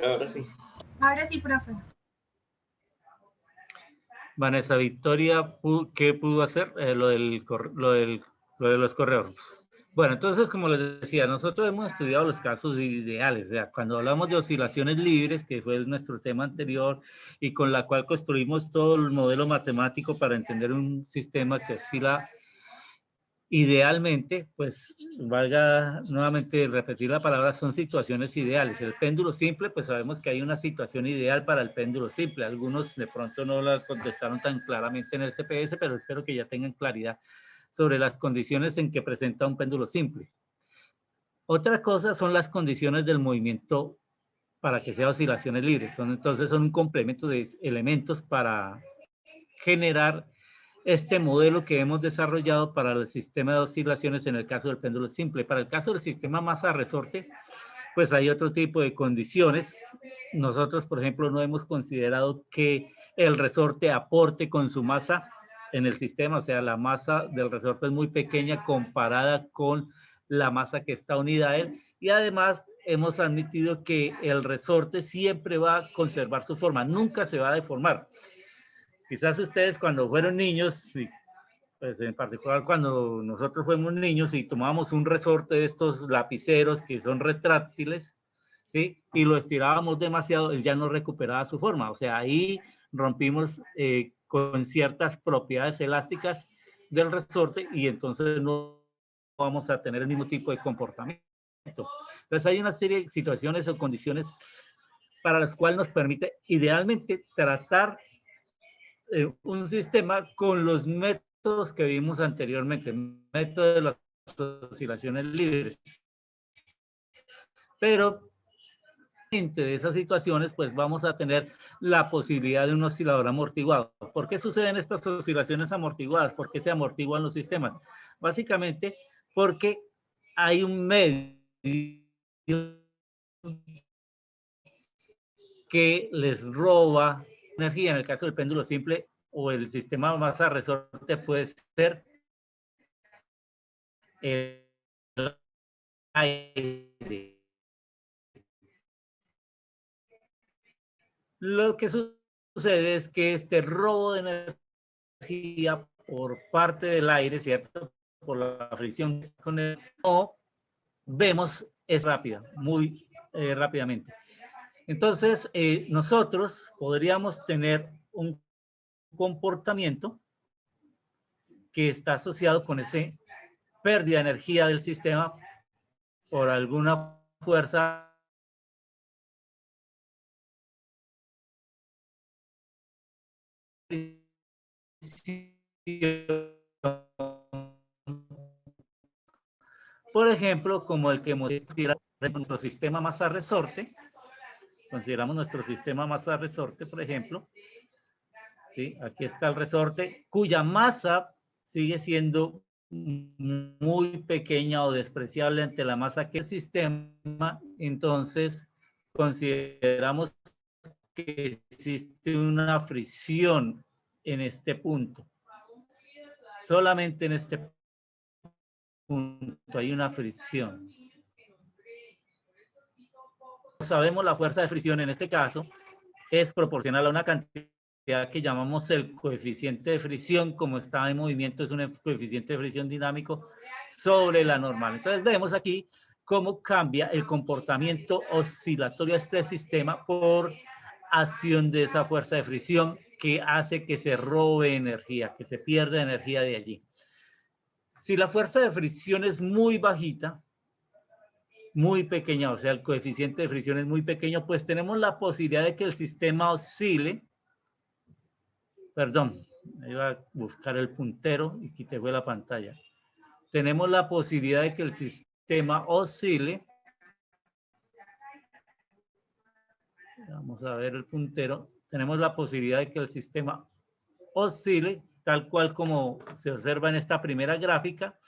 Ahora sí. Ahora sí, profe. Vanessa Victoria, ¿qué pudo hacer? Lo de los correos. Bueno, entonces, como les decía, nosotros hemos estudiado los casos ideales, o sea, cuando hablamos de oscilaciones libres, que fue nuestro tema anterior, y con la cual construimos todo el modelo matemático para entender un sistema que oscila idealmente, pues valga nuevamente repetir la palabra, son situaciones ideales. El péndulo simple, pues sabemos que hay una situación ideal para el péndulo simple. Algunos de pronto no la contestaron tan claramente en el CPS, pero espero que ya tengan claridad sobre las condiciones en que presenta un péndulo simple. Otra cosa son las condiciones del movimiento para que sea oscilaciones libres. Entonces son un complemento de elementos para generar este modelo que hemos desarrollado para el sistema de oscilaciones en el caso del péndulo simple. Para el caso del sistema masa-resorte, pues hay otro tipo de condiciones. Nosotros, por ejemplo, no hemos considerado que el resorte aporte con su masa en el sistema, o sea, la masa del resorte es muy pequeña comparada con la masa que está unida a él, y además hemos admitido que el resorte siempre va a conservar su forma, nunca se va a deformar. Quizás ustedes cuando fueron niños, pues en particular cuando nosotros fuimos niños y tomábamos un resorte de estos lapiceros que son retráctiles, ¿sí? Y lo estirábamos demasiado, él ya no recuperaba su forma. O sea, ahí rompimos con ciertas propiedades elásticas del resorte y entonces no vamos a tener el mismo tipo de comportamiento. Entonces hay una serie de situaciones o condiciones para las cuales nos permite idealmente tratar un sistema con los métodos que vimos anteriormente, método de las oscilaciones libres. Pero de esas situaciones, pues vamos a tener la posibilidad de un oscilador amortiguado. ¿Por qué suceden estas oscilaciones amortiguadas? ¿Por qué se amortiguan los sistemas? Básicamente porque hay un medio que les roba energía. En el caso del péndulo simple o el sistema masa-resorte puede ser el aire. Lo que sucede es que este robo de energía por parte del aire, ¿cierto? Por la fricción con el no vemos es rápida, muy rápidamente. Entonces, nosotros podríamos tener un comportamiento que está asociado con ese pérdida de energía del sistema por alguna fuerza por ejemplo, como el que considera nuestro sistema masa-resorte. Consideramos nuestro sistema masa-resorte, por ejemplo. ¿Sí? Aquí está el resorte, cuya masa sigue siendo muy pequeña o despreciable ante la masa que el sistema. Entonces, consideramos que existe una fricción en este punto. Solamente en este punto hay una fricción. Sabemos la fuerza de fricción en este caso es proporcional a una cantidad que llamamos el coeficiente de fricción, como está en movimiento, es un coeficiente de fricción dinámico sobre la normal. Entonces vemos aquí cómo cambia el comportamiento oscilatorio de este sistema por acción de esa fuerza de fricción que hace que se robe energía, que se pierda energía de allí. Si la fuerza de fricción es muy bajita, muy pequeña, o sea, el coeficiente de fricción es muy pequeño, pues tenemos la posibilidad de que el sistema oscile. Perdón, iba a buscar el puntero y quité la pantalla. Tenemos la posibilidad de que el sistema oscile. Vamos a ver el puntero. Tenemos la posibilidad de que el sistema oscile, tal cual como se observa en esta primera gráfica,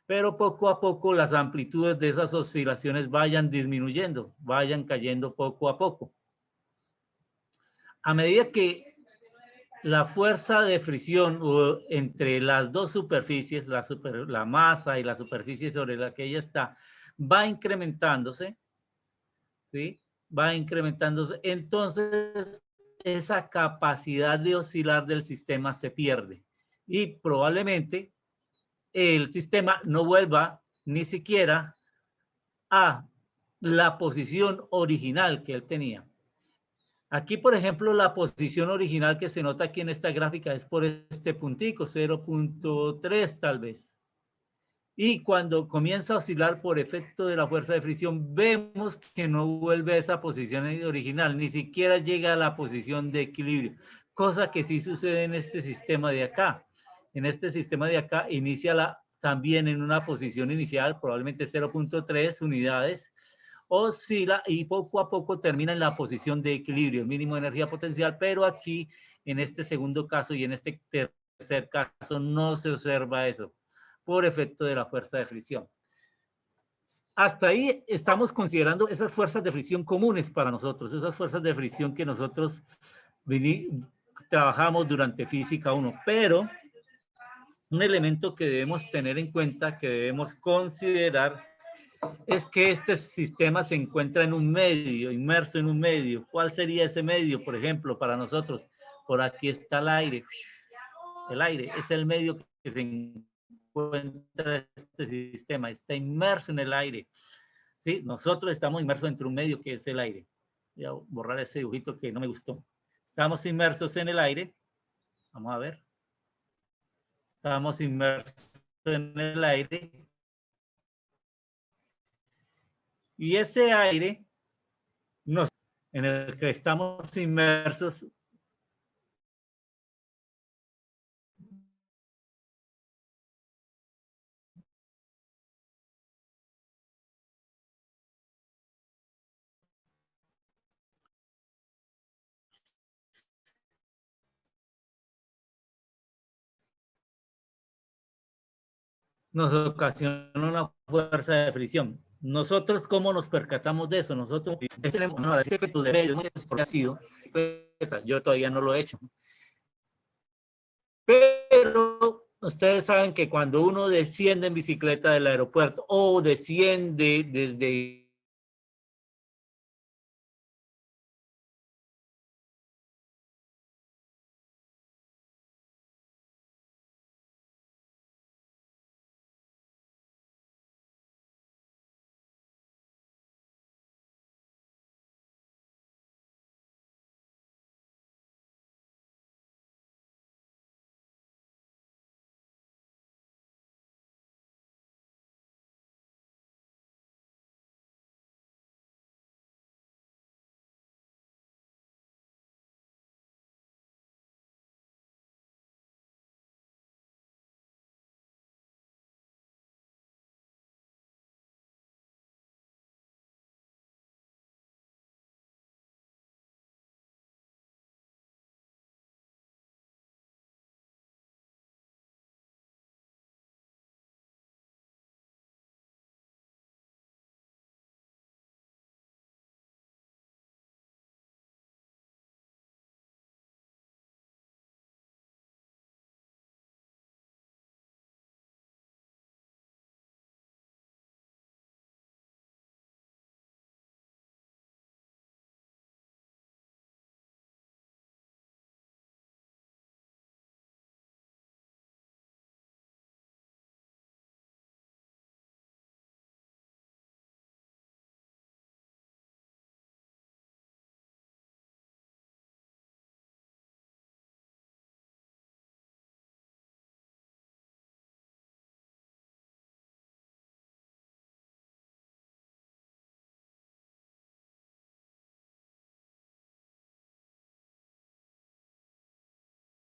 pero poco a poco las amplitudes de esas oscilaciones vayan disminuyendo, vayan cayendo poco a poco. A medida que la fuerza de fricción entre las dos superficies, la masa y la superficie sobre la que ella está, va incrementándose, ¿sí? va incrementándose, entonces esa capacidad de oscilar del sistema se pierde y probablemente el sistema no vuelva ni siquiera a la posición original que él tenía. Aquí, por ejemplo, la posición original que se nota aquí en esta gráfica es por este puntico, 0.3 tal vez. Y cuando comienza a oscilar por efecto de la fuerza de fricción, vemos que no vuelve a esa posición original, ni siquiera llega a la posición de equilibrio, cosa que sí sucede en este sistema de acá. En este sistema de acá inicia también en una posición inicial, probablemente 0.3 unidades, oscila y poco a poco termina en la posición de equilibrio, el mínimo de energía potencial, pero aquí, en este segundo caso y en este tercer caso, no se observa eso por efecto de la fuerza de fricción. Hasta ahí estamos considerando esas fuerzas de fricción comunes para nosotros, esas fuerzas de fricción que nosotros trabajamos durante Física 1, pero un elemento que debemos tener en cuenta, que debemos considerar, es que este sistema se encuentra en un medio, inmerso en un medio. ¿Cuál sería ese medio, por ejemplo, para nosotros? Por aquí está el aire. El aire es el medio que se encuentra este sistema, está inmerso en el aire. ¿Sí? Nosotros estamos inmersos entre un medio que es el aire. Voy a borrar ese dibujito que no me gustó. Estamos inmersos en el aire. Vamos a ver. Estamos inmersos en el aire. Y ese aire en el que estamos inmersos nos ocasiona una fuerza de fricción. Nosotros, ¿cómo nos percatamos de eso? Nosotros, este efecto de medio ha sido, yo todavía no lo he hecho. Pero ustedes saben que cuando uno desciende en bicicleta del aeropuerto o desciende desde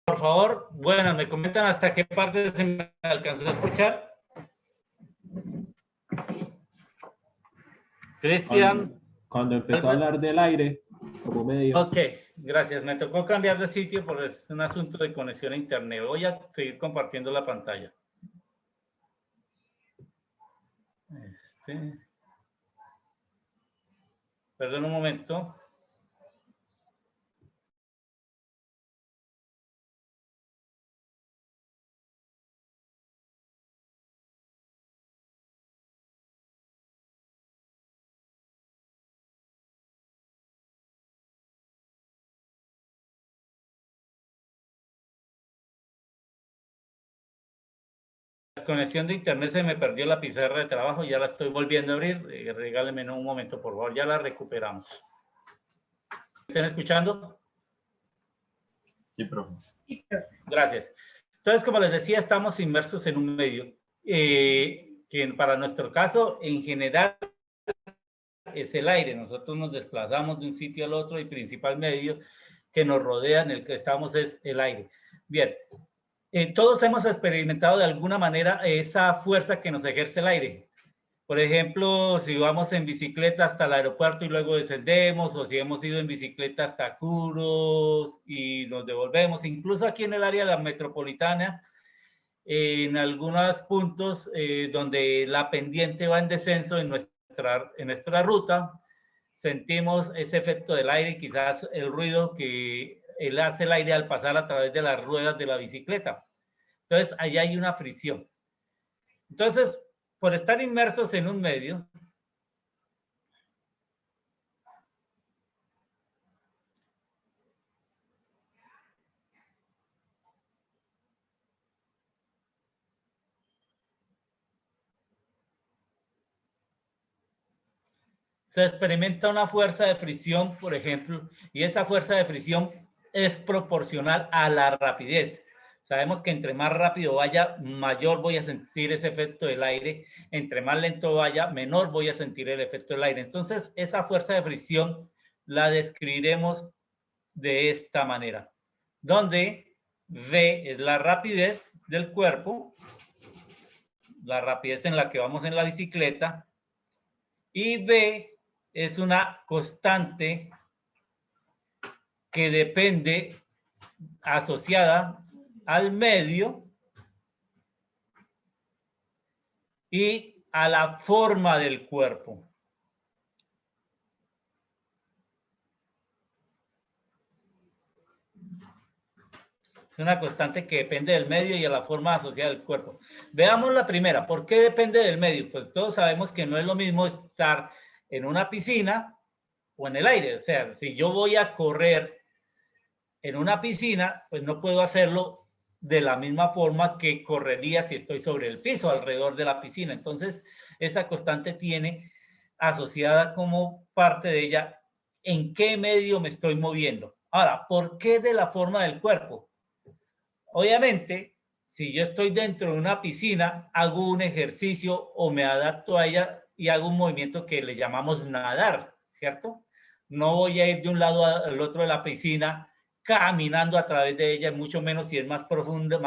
por favor, bueno, me comentan hasta qué parte se me alcanzó a escuchar. Cristian. Cuando empezó a hablar del aire, como medio. Ok, gracias. Me tocó cambiar de sitio por un asunto de conexión a internet. Voy a seguir compartiendo la pantalla. Perdón un momento. conexión de internet se me perdió la pizarra de trabajo, ya la estoy volviendo a abrir. Regálenme un momento, por favor, ya la recuperamos. ¿Están escuchando? Sí, profe. Gracias. Entonces, como les decía, estamos inmersos en un medio que para nuestro caso, en general, es el aire. Nosotros nos desplazamos de un sitio al otro y el principal medio que nos rodea, en el que estamos, es el aire. Bien, todos hemos experimentado de alguna manera esa fuerza que nos ejerce el aire. Por ejemplo, si vamos en bicicleta hasta el aeropuerto y luego descendemos, o si hemos ido en bicicleta hasta Curos y nos devolvemos, incluso aquí en el área de la metropolitana, en algunos puntos donde la pendiente va en descenso en nuestra ruta, sentimos ese efecto del aire, quizás el ruido que él hace el aire al pasar a través de las ruedas de la bicicleta. Entonces, allá hay una fricción. Entonces, por estar inmersos en un medio, se experimenta una fuerza de fricción, por ejemplo, y esa fuerza de fricción es proporcional a la rapidez. Sabemos que entre más rápido vaya, mayor voy a sentir ese efecto del aire. Entre más lento vaya, menor voy a sentir el efecto del aire. Entonces, esa fuerza de fricción la describiremos de esta manera, donde V es la rapidez del cuerpo, la rapidez en la que vamos en la bicicleta, y B es una constante que depende asociada al medio y a la forma del cuerpo. Es una constante que depende del medio y a la forma asociada al cuerpo. Veamos la primera. ¿Por qué depende del medio? Pues todos sabemos que no es lo mismo estar en una piscina o en el aire. O sea, si yo voy a correr en una piscina, pues no puedo hacerlo de la misma forma que correría si estoy sobre el piso, alrededor de la piscina. Entonces, esa constante tiene asociada como parte de ella en qué medio me estoy moviendo. Ahora, ¿por qué de la forma del cuerpo? Obviamente, si yo estoy dentro de una piscina, hago un ejercicio o me adapto a ella y hago un movimiento que le llamamos nadar, ¿cierto? No voy a ir de un lado al otro de la piscina caminando a través de ella, mucho menos si es más profundo,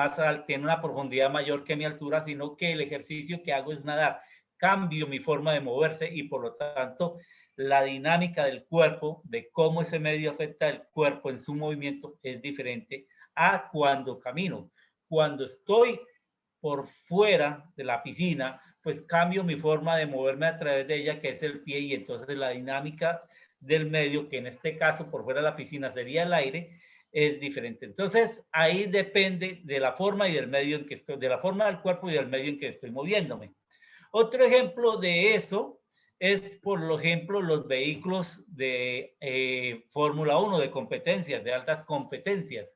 tiene una profundidad mayor que mi altura, sino que el ejercicio que hago es nadar. Cambio mi forma de moverse y por lo tanto la dinámica del cuerpo, de cómo ese medio afecta el cuerpo en su movimiento es diferente a cuando camino. Cuando estoy por fuera de la piscina, pues cambio mi forma de moverme a través de ella, que es el pie, y entonces la dinámica del medio, que en este caso por fuera de la piscina sería el aire, es diferente. Entonces, ahí depende de la forma y del medio en que estoy, de la forma del cuerpo y del medio en que estoy moviéndome. Otro ejemplo de eso es, por ejemplo, los vehículos de Fórmula 1, de competencias, de altas competencias.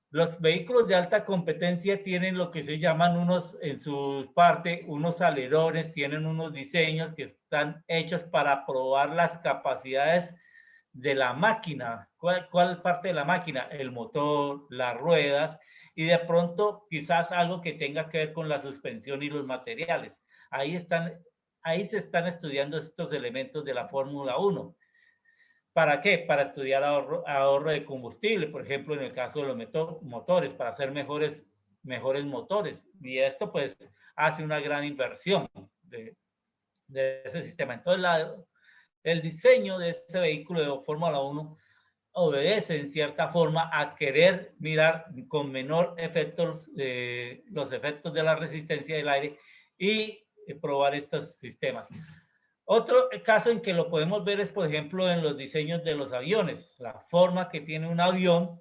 Los vehículos de alta competencia tienen lo que se llaman en su parte, unos alerones, tienen unos diseños que están hechos para probar las capacidades de la máquina. ¿Cuál parte de la máquina? El motor, las ruedas y de pronto quizás algo que tenga que ver con la suspensión y los materiales. Ahí se están estudiando estos elementos de la Fórmula 1. ¿Para qué? Para estudiar ahorro de combustible, por ejemplo, en el caso de los motores, para hacer mejores motores. Y esto pues hace una gran inversión de ese sistema. Entonces, el diseño de ese vehículo de Fórmula 1 obedece en cierta forma a querer mirar con menor efectos los efectos de la resistencia del aire y probar estos sistemas. Otro caso en que lo podemos ver es, por ejemplo, en los diseños de los aviones. La forma que tiene un avión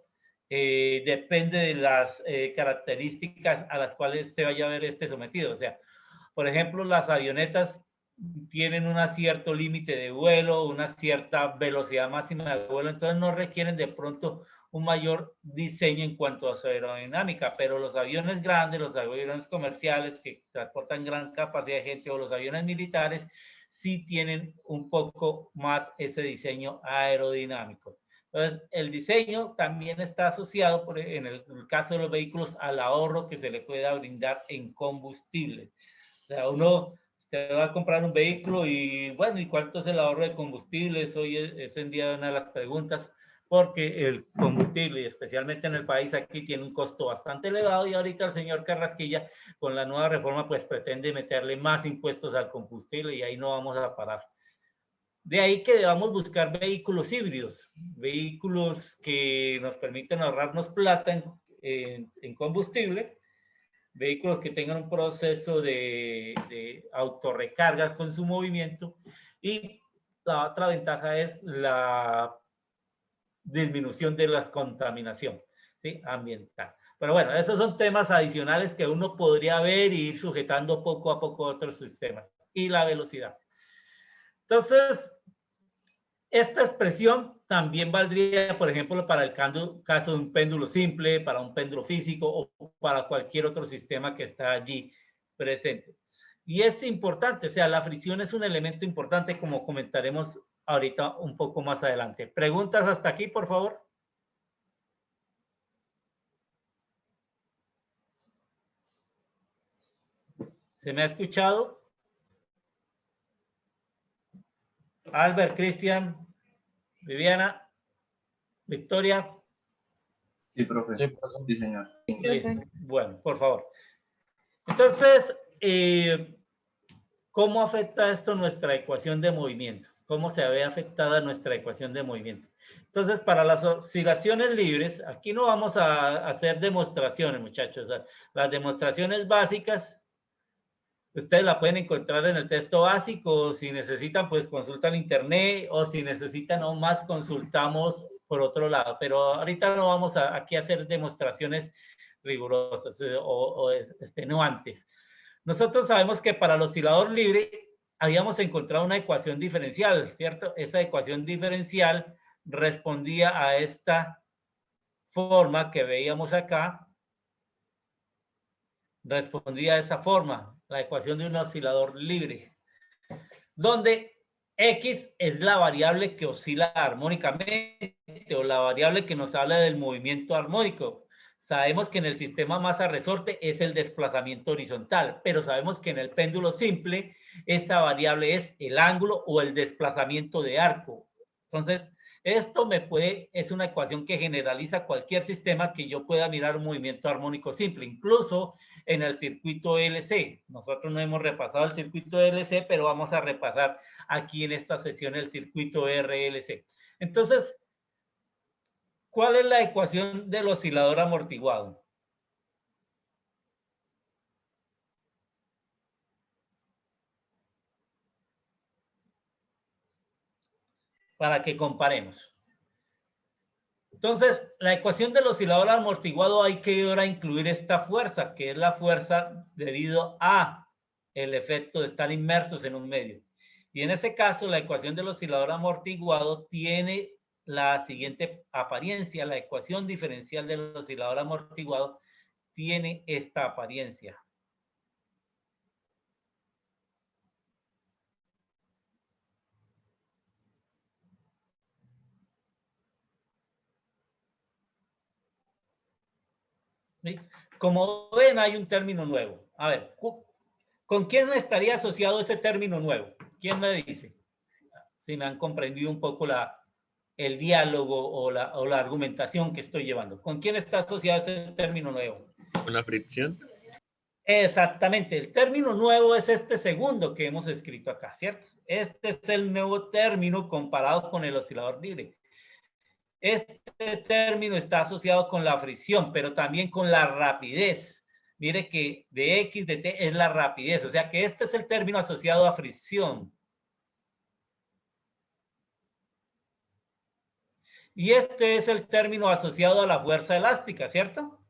depende de las características a las cuales se vaya a ver sometido. O sea, por ejemplo, las avionetas tienen un cierto límite de vuelo, una cierta velocidad máxima de vuelo, entonces no requieren de pronto un mayor diseño en cuanto a su aerodinámica, pero los aviones grandes, los aviones comerciales que transportan gran capacidad de gente o los aviones militares sí tienen un poco más ese diseño aerodinámico. Entonces, el diseño también está asociado, en el caso de los vehículos, al ahorro que se le pueda brindar en combustible. O sea, usted va a comprar un vehículo y, bueno, ¿y cuánto es el ahorro de combustible? Hoy es en día una de las preguntas, porque el combustible, y especialmente en el país aquí, tiene un costo bastante elevado y ahorita el señor Carrasquilla, con la nueva reforma, pues pretende meterle más impuestos al combustible y ahí no vamos a parar. De ahí que debamos buscar vehículos híbridos, vehículos que nos permiten ahorrarnos plata en combustible, vehículos que tengan un proceso de autorrecarga con su movimiento, y la otra ventaja es la disminución de la contaminación, ¿sí?, ambiental. Pero bueno, esos son temas adicionales que uno podría ver y ir sujetando poco a poco otros sistemas. Y la velocidad. Entonces, esta expresión también valdría, por ejemplo, para el caso de un péndulo simple, para un péndulo físico o para cualquier otro sistema que está allí presente. Y es importante, o sea, la fricción es un elemento importante, como comentaremos ahorita un poco más adelante. ¿Preguntas hasta aquí, por favor? ¿Se me ha escuchado? Albert, Cristian, Viviana, Victoria. Sí, profe. Sí, señor. Listo. Bueno, por favor. Entonces, ¿cómo afecta esto nuestra ecuación de movimiento? ¿Cómo se ve afectada nuestra ecuación de movimiento? Entonces, para las oscilaciones libres, aquí no vamos a hacer demostraciones, muchachos. Las demostraciones básicas, ustedes la pueden encontrar en el texto básico. Si necesitan, pues consultan internet, o si necesitan aún más, consultamos por otro lado. Pero ahorita no vamos aquí a hacer demostraciones rigurosas o extenuantes. Nosotros sabemos que para el oscilador libre habíamos encontrado una ecuación diferencial, ¿cierto? Esa ecuación diferencial respondía a esta forma que veíamos acá. Respondía a esa forma, la ecuación de un oscilador libre, donde X es la variable que oscila armónicamente o la variable que nos habla del movimiento armónico. Sabemos que en el sistema masa-resorte es el desplazamiento horizontal, pero sabemos que en el péndulo simple esa variable es el ángulo o el desplazamiento de arco. Entonces, esto es una ecuación que generaliza cualquier sistema que yo pueda mirar un movimiento armónico simple, incluso en el circuito LC. Nosotros no hemos repasado el circuito LC, pero vamos a repasar aquí en esta sesión el circuito RLC. Entonces, ¿cuál es la ecuación del oscilador amortiguado? Para que comparemos. Entonces, la ecuación del oscilador amortiguado hay que ahora incluir esta fuerza, que es la fuerza debido a el efecto de estar inmersos en un medio. Y en ese caso, la ecuación del oscilador amortiguado tiene la siguiente apariencia. La ecuación diferencial del oscilador amortiguado tiene esta apariencia. ¿Sí? Como ven, hay un término nuevo. A ver, ¿con quién estaría asociado ese término nuevo? ¿Quién me dice? Si me han comprendido un poco el diálogo o la argumentación que estoy llevando. ¿Con quién está asociado ese término nuevo? ¿Con la fricción? Exactamente. El término nuevo es este segundo que hemos escrito acá, ¿cierto? Este es el nuevo término comparado con el oscilador libre. Este término está asociado con la fricción, pero también con la rapidez. Mire que de X de T es la rapidez, o sea que este es el término asociado a fricción. Y este es el término asociado a la fuerza elástica, ¿cierto?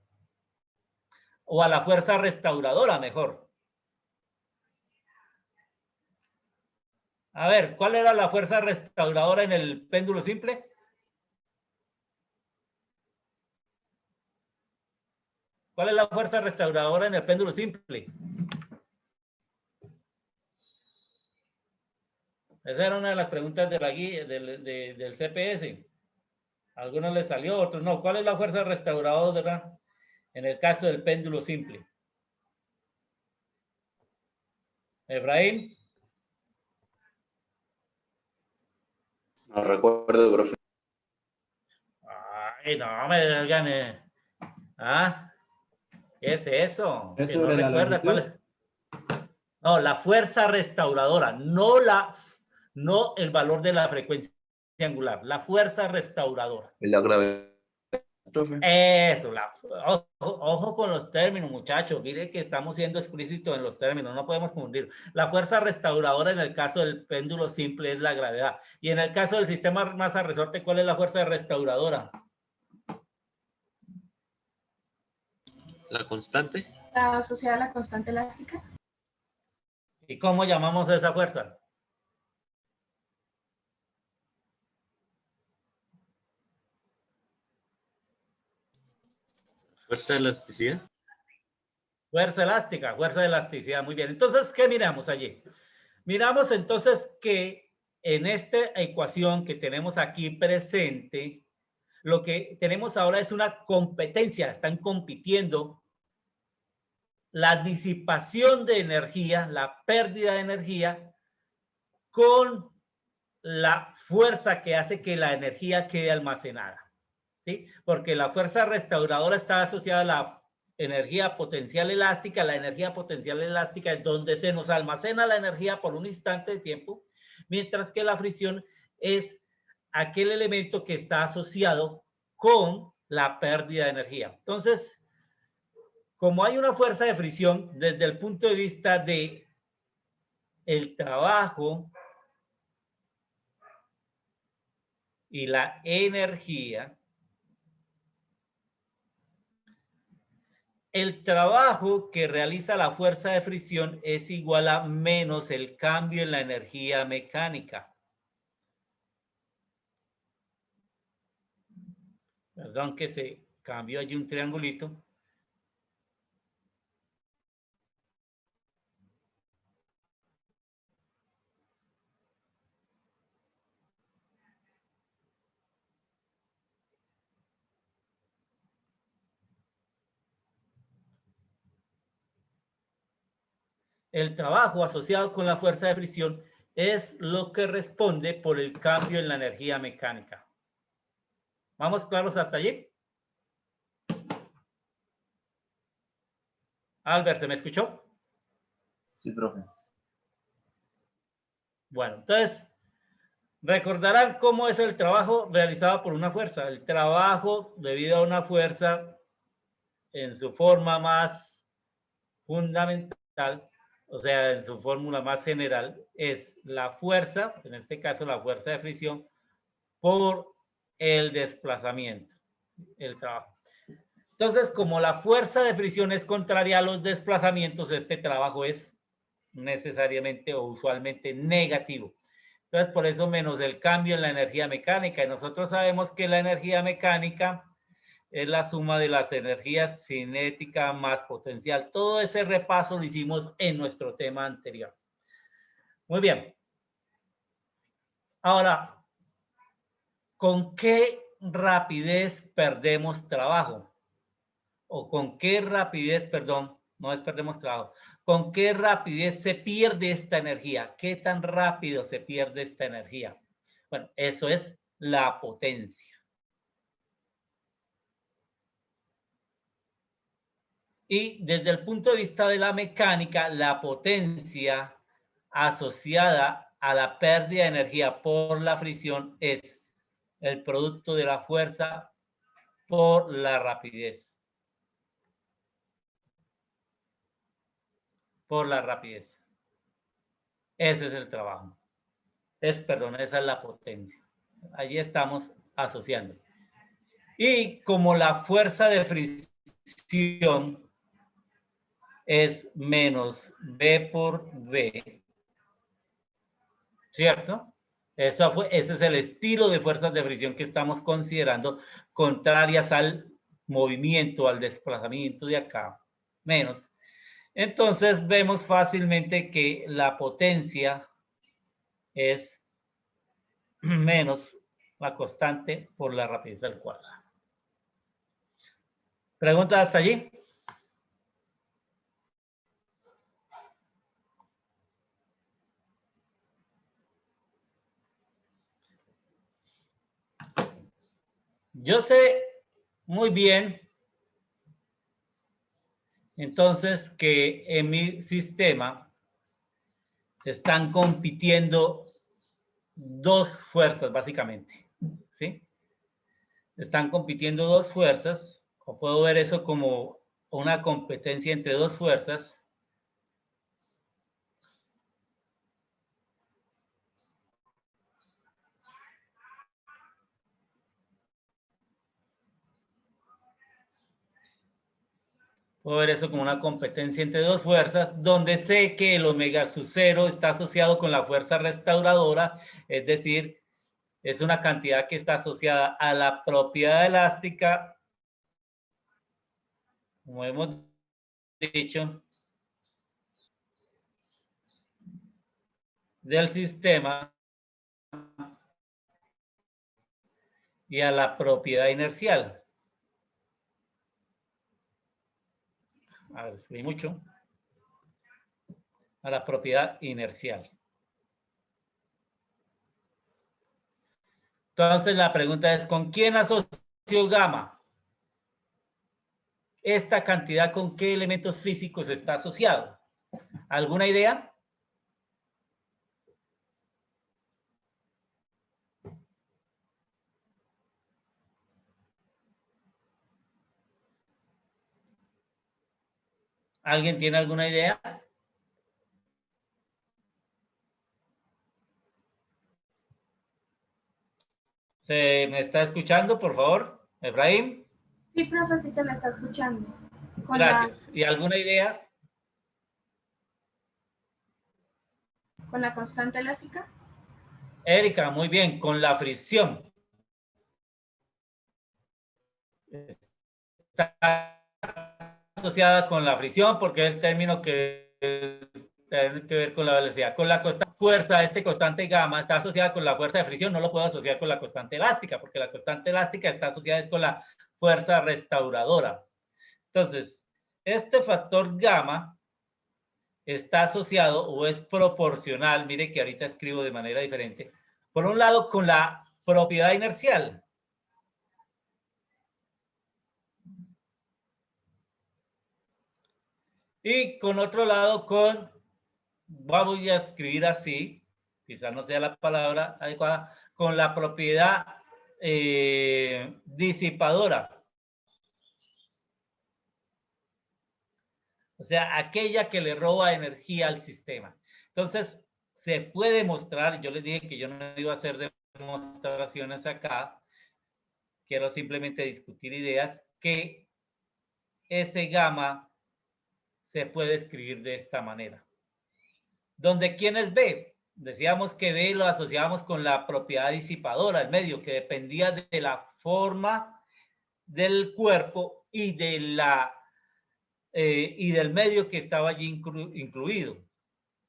O a la fuerza restauradora, mejor. A ver, ¿cuál era la fuerza restauradora en el péndulo simple? ¿Cuál es la fuerza restauradora en el péndulo simple? Esa era una de las preguntas de la guía del CPS. A algunos les salió, otros no. ¿Cuál es la fuerza restauradora en el caso del péndulo simple? Efraín. No recuerdo, profe. Ay, no me gane. ¿Ah? ¿Qué es eso? ¿Es Que no sobre la recuerda cuál longitud? es. No, la fuerza restauradora, no el valor de la frecuencia angular, la fuerza restauradora. La gravedad, profe. Eso, ojo con los términos, muchachos. Mire que estamos siendo explícitos en los términos, no podemos confundir. La fuerza restauradora en el caso del péndulo simple es la gravedad. Y en el caso del sistema masa-resorte, ¿cuál es la fuerza restauradora? La constante. Está asociada a la constante elástica. ¿Y cómo llamamos a esa fuerza? Fuerza de elasticidad. Fuerza elástica, fuerza de elasticidad. Muy bien. Entonces, ¿qué miramos allí? Miramos entonces que en esta ecuación que tenemos aquí presente, lo que tenemos ahora es una competencia. Están compitiendo la disipación de energía, la pérdida de energía, con la fuerza que hace que la energía quede almacenada. ¿Sí? Porque la fuerza restauradora está asociada a la energía potencial elástica. La energía potencial elástica es donde se nos almacena la energía por un instante de tiempo, mientras que la fricción es aquel elemento que está asociado con la pérdida de energía. Entonces, como hay una fuerza de fricción, desde el punto de vista de el trabajo y la energía, el trabajo que realiza la fuerza de fricción es igual a menos el cambio en la energía mecánica. Perdón que se cambió allí un triangulito. El trabajo asociado con la fuerza de fricción es lo que responde por el cambio en la energía mecánica. ¿Vamos claros hasta allí? Albert, ¿se me escuchó? Sí, profe. Bueno, entonces, recordarán cómo es el trabajo realizado por una fuerza. El trabajo debido a una fuerza en su forma más fundamental, o sea, en su fórmula más general, es la fuerza, en este caso la fuerza de fricción, por el desplazamiento, el trabajo. Entonces, como la fuerza de fricción es contraria a los desplazamientos, este trabajo es necesariamente o usualmente negativo. Entonces, por eso menos el cambio en la energía mecánica. Y nosotros sabemos que la energía mecánica es la suma de las energías cinética más potencial. Todo ese repaso lo hicimos en nuestro tema anterior. Muy bien. Ahora, ¿con qué rapidez perdemos trabajo? O con qué rapidez, perdón, no es perdemos trabajo, con qué rapidez se pierde esta energía, qué tan rápido se pierde esta energía. Bueno, eso es la potencia. Y desde el punto de vista de la mecánica, la potencia asociada a la pérdida de energía por la fricción es el producto de la fuerza por la rapidez. Por la rapidez. Ese es el trabajo. Perdón, esa es la potencia. Allí estamos asociando. Y como la fuerza de fricción es menos B por V, ¿cierto? Ese es el estilo de fuerzas de fricción que estamos considerando contrarias al movimiento, al desplazamiento de acá, menos. Entonces vemos fácilmente que la potencia es menos la constante por la rapidez del cuadrado. ¿Pregunta hasta allí? Yo sé muy bien, entonces, que en mi sistema están compitiendo dos fuerzas, básicamente, ¿sí? Están compitiendo dos fuerzas, o puedo ver eso como una competencia entre dos fuerzas. Puedo ver eso como una competencia entre dos fuerzas, donde sé que el omega sub 0 está asociado con la fuerza restauradora, es decir, es una cantidad que está asociada a la propiedad elástica, como hemos dicho, del sistema y a la propiedad inercial. A ver, escribí mucho. A la propiedad inercial. Entonces la pregunta es, ¿con quién asocio gamma? ¿Esta cantidad con qué elementos físicos está asociado? ¿Alguna idea? ¿Alguien tiene alguna idea? ¿Se me está escuchando, por favor, Efraín? Sí, profe, sí se la está escuchando. Gracias. ¿Y alguna idea? ¿Con la constante elástica? Erika, muy bien, con la fricción. Está asociada con la fricción porque es el término que tiene que ver con la velocidad. Con la constante fuerza, este constante gamma está asociada con la fuerza de fricción, no lo puedo asociar con la constante elástica, porque la constante elástica está asociada con la fuerza restauradora. Entonces, este factor gamma está asociado o es proporcional, mire que ahorita escribo de manera diferente, por un lado con la propiedad inercial. Y con otro lado con, vamos a escribir así, quizás no sea la palabra adecuada, con la propiedad disipadora. O sea, aquella que le roba energía al sistema. Entonces, se puede mostrar, yo les dije que yo no iba a hacer demostraciones acá, quiero simplemente discutir ideas, que ese gamma se puede escribir de esta manera. Donde, ¿quién es B? Decíamos que B lo asociábamos con la propiedad disipadora, el medio, que dependía de la forma del cuerpo y del medio que estaba allí incluido.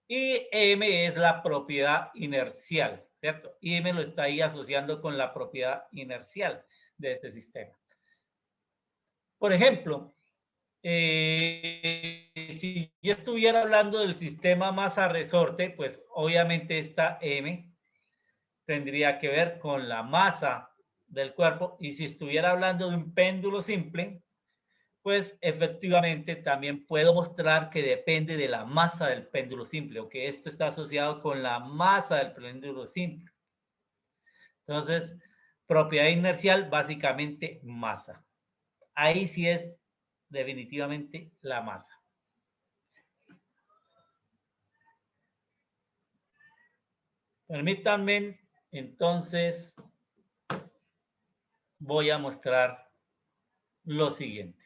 Y M es la propiedad inercial, ¿cierto? Y M lo está ahí asociando con la propiedad inercial de este sistema. Por ejemplo, si yo estuviera hablando del sistema masa-resorte, pues obviamente esta M tendría que ver con la masa del cuerpo. Y si estuviera hablando de un péndulo simple, pues efectivamente también puedo mostrar que depende de la masa del péndulo simple, o que esto está asociado con la masa del péndulo simple. Entonces, propiedad inercial, básicamente masa. Ahí sí es definitivamente la masa. Permítanme, entonces, voy a mostrar lo siguiente.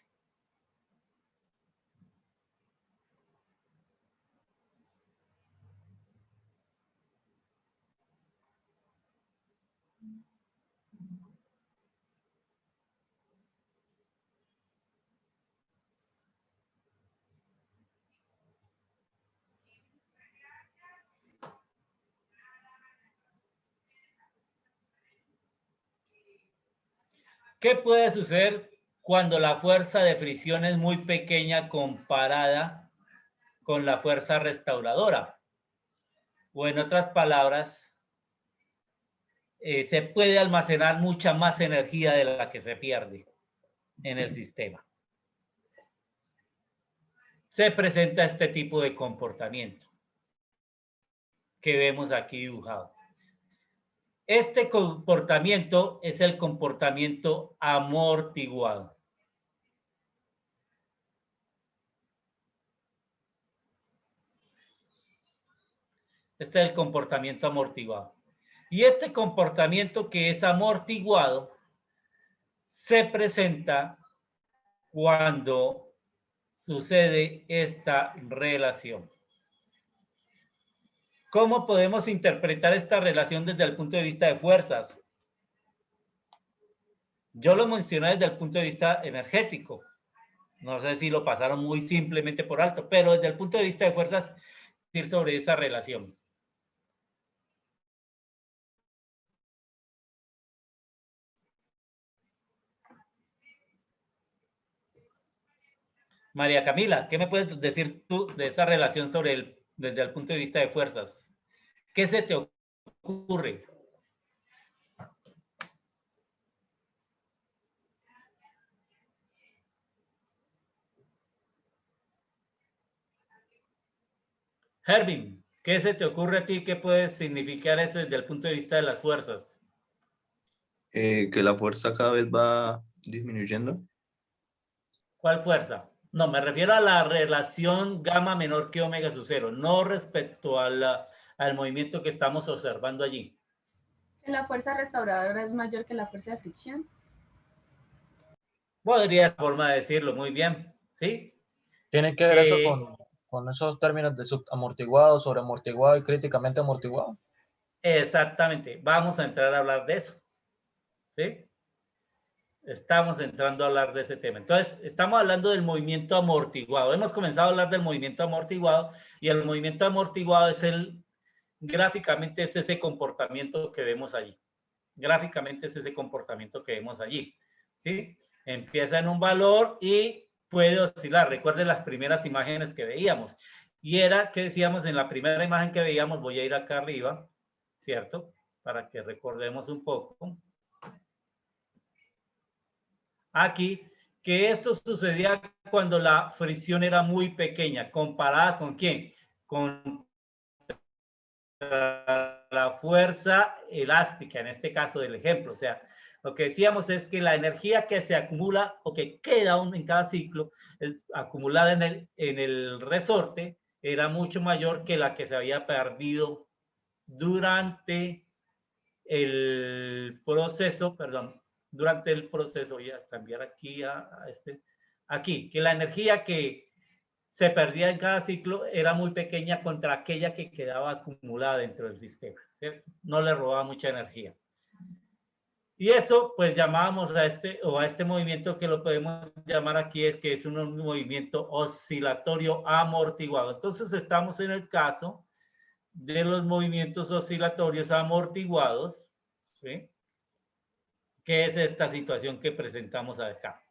¿Qué puede suceder cuando la fuerza de fricción es muy pequeña comparada con la fuerza restauradora? O en otras palabras, se puede almacenar mucha más energía de la que se pierde en el sistema. Se presenta este tipo de comportamiento que vemos aquí dibujado. Este comportamiento es el comportamiento amortiguado. Este es el comportamiento amortiguado. Y este comportamiento que es amortiguado se presenta cuando sucede esta relación. ¿Cómo podemos interpretar esta relación desde el punto de vista de fuerzas? Yo lo mencioné desde el punto de vista energético. No sé si lo pasaron muy simplemente por alto, pero desde el punto de vista de fuerzas, decir sobre esa relación. María Camila, ¿qué me puedes decir tú de esa relación desde el punto de vista de fuerzas? ¿Qué se te ocurre? Hervin, ¿qué se te ocurre a ti? ¿Qué puede significar eso desde el punto de vista de las fuerzas? Que la fuerza cada vez va disminuyendo. ¿Cuál fuerza? No, me refiero a la relación gamma menor que omega sub 0, no respecto al movimiento que estamos observando allí. ¿La fuerza restauradora es mayor que la fuerza de fricción? Podría ser forma de decirlo, muy bien, ¿sí? ¿Tiene que ver eso con esos términos de subamortiguado, sobreamortiguado y críticamente amortiguado? Exactamente, vamos a entrar a hablar de eso, ¿sí? Estamos entrando a hablar de ese tema. Entonces, estamos hablando del movimiento amortiguado. Hemos comenzado a hablar del movimiento amortiguado y el movimiento amortiguado es gráficamente es ese comportamiento que vemos allí. Gráficamente es ese comportamiento que vemos allí, ¿sí? Empieza en un valor y puede oscilar. Recuerden las primeras imágenes que veíamos. Y era que decíamos en la primera imagen que veíamos, voy a ir acá arriba, ¿cierto? Para que recordemos un poco. Aquí, que esto sucedía cuando la fricción era muy pequeña, comparada con ¿quién? Con la fuerza elástica, en este caso del ejemplo. O sea, lo que decíamos es que la energía que se acumula o que queda aún en cada ciclo es acumulada en el resorte era mucho mayor que la que se había perdido durante el proceso, perdón, durante el proceso, voy a cambiar aquí aquí, que la energía que se perdía en cada ciclo era muy pequeña contra aquella que quedaba acumulada dentro del sistema, ¿cierto? No le robaba mucha energía. Y eso, pues llamábamos a este movimiento que lo podemos llamar aquí, es que es un movimiento oscilatorio amortiguado. Entonces estamos en el caso de los movimientos oscilatorios amortiguados, ¿sí? ¿Qué es esta situación que presentamos acá?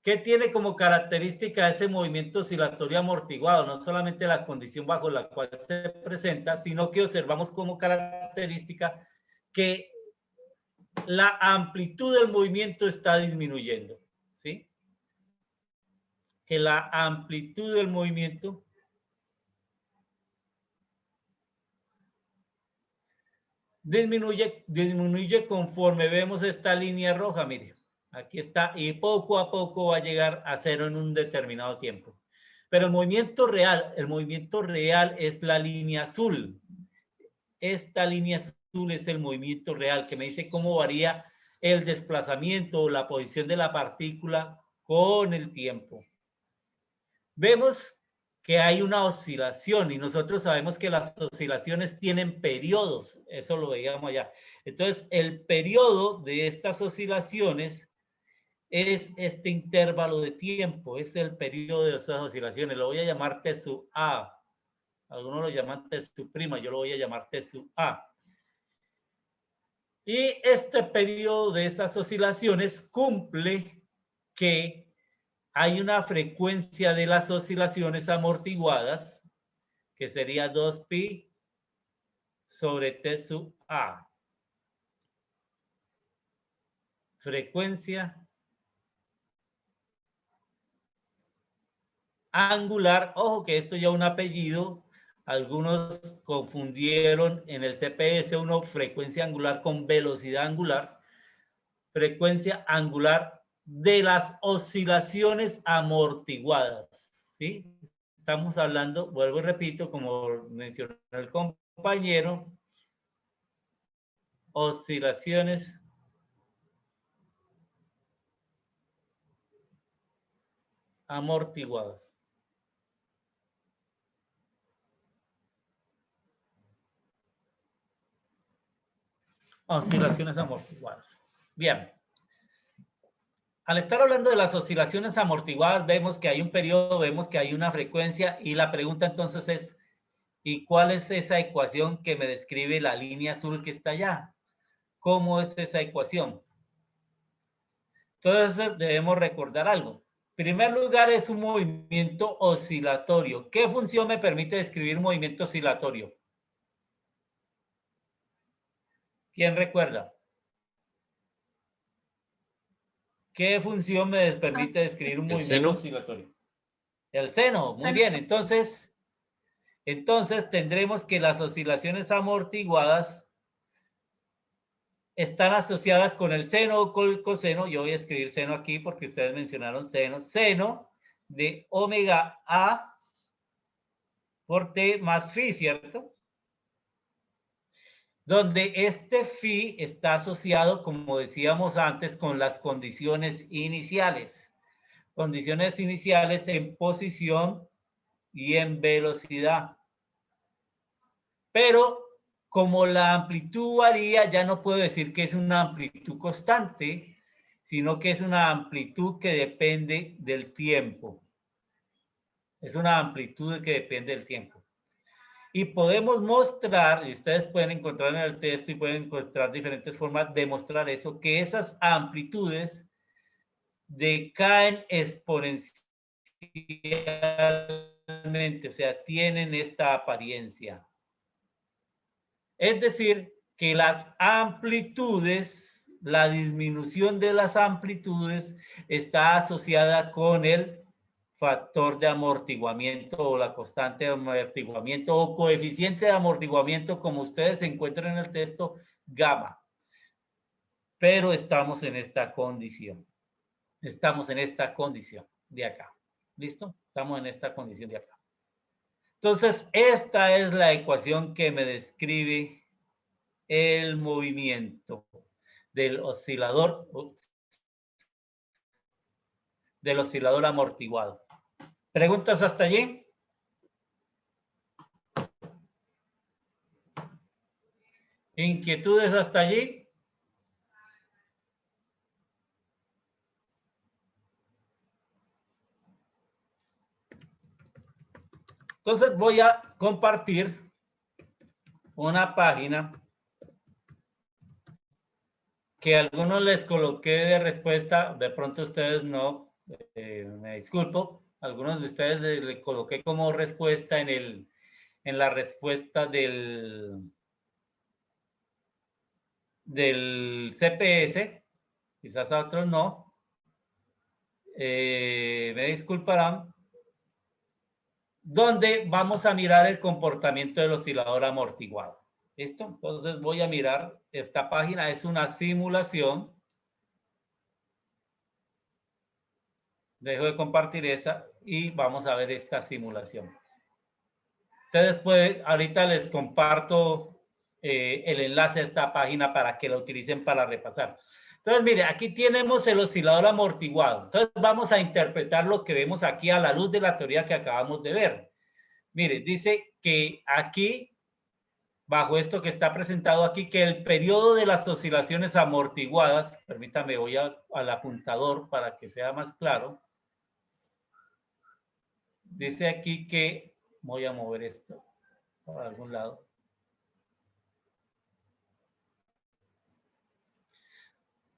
¿Qué tiene como característica ese movimiento oscilatorio amortiguado? No solamente la condición bajo la cual se presenta, sino que observamos como característica que la amplitud del movimiento está disminuyendo, ¿sí? Que la amplitud del movimiento disminuye conforme vemos esta línea roja, mire. Aquí está, y poco a poco va a llegar a cero en un determinado tiempo. Pero el movimiento real es la línea azul. Esta línea azul es el movimiento real, que me dice cómo varía el desplazamiento o la posición de la partícula con el tiempo. Vemos que hay una oscilación y nosotros sabemos que las oscilaciones tienen periodos, eso lo veíamos allá. Entonces, el periodo de estas oscilaciones es este intervalo de tiempo, es el periodo de esas oscilaciones. Lo voy a llamar T sub A. Algunos lo llaman T sub prima, yo lo voy a llamar T sub A. Y este periodo de esas oscilaciones cumple que hay una frecuencia de las oscilaciones amortiguadas, que sería 2pi sobre T sub A. Frecuencia angular, ojo que esto ya es un apellido, algunos confundieron en el CPS uno frecuencia angular con velocidad angular, frecuencia angular de las oscilaciones amortiguadas, ¿sí? Estamos hablando, vuelvo y repito, como mencionó el compañero, oscilaciones amortiguadas. Oscilaciones amortiguadas. Bien. Al estar hablando de las oscilaciones amortiguadas, vemos que hay un periodo, vemos que hay una frecuencia y la pregunta entonces es, ¿y cuál es esa ecuación que me describe la línea azul que está allá? ¿Cómo es esa ecuación? Entonces debemos recordar algo. En primer lugar es un movimiento oscilatorio. ¿Qué función me permite describir un movimiento oscilatorio? ¿Quién recuerda? ¿Qué función me permite describir un El movimiento seno. oscilatorio? El seno, muy Seno. bien. Entonces tendremos que las oscilaciones amortiguadas están asociadas con el seno o con el coseno. Yo voy a escribir seno aquí porque ustedes mencionaron seno. Seno de omega A por T más phi, ¿cierto? Donde este phi está asociado, como decíamos antes, con las condiciones iniciales. Condiciones iniciales en posición y en velocidad. Pero como la amplitud varía, ya no puedo decir que es una amplitud constante, sino que es una amplitud que depende del tiempo. Es una amplitud que depende del tiempo. Y podemos mostrar, y ustedes pueden encontrar en el texto y pueden encontrar diferentes formas de mostrar eso, que esas amplitudes decaen exponencialmente, o sea, tienen esta apariencia. Es decir, que las amplitudes, la disminución de las amplitudes está asociada con el factor de amortiguamiento o la constante de amortiguamiento o coeficiente de amortiguamiento, como ustedes encuentran en el texto, gamma. Pero estamos en esta condición. Estamos en esta condición de acá. ¿Listo? Estamos en esta condición de acá. Entonces, esta es la ecuación que me describe el movimiento del oscilador amortiguado. ¿Preguntas hasta allí? ¿Inquietudes hasta allí? Entonces voy a compartir una página que a algunos les coloqué de respuesta, de pronto ustedes no, me disculpo, algunos de ustedes le coloqué como respuesta en la respuesta del CPS, quizás a otros no, me disculparán, donde vamos a mirar el comportamiento del oscilador amortiguado. ¿Listo? Entonces voy a mirar esta página, es una simulación. Dejo de compartir esa y vamos a ver esta simulación. Ustedes pueden, ahorita les comparto el enlace a esta página para que la utilicen para repasar. Entonces, mire, aquí tenemos el oscilador amortiguado. Entonces, vamos a interpretar lo que vemos aquí a la luz de la teoría que acabamos de ver. Mire, dice que aquí, bajo esto que está presentado aquí, que el periodo de las oscilaciones amortiguadas, permítame, voy al apuntador para que sea más claro. Dice aquí que, voy a mover esto por algún lado.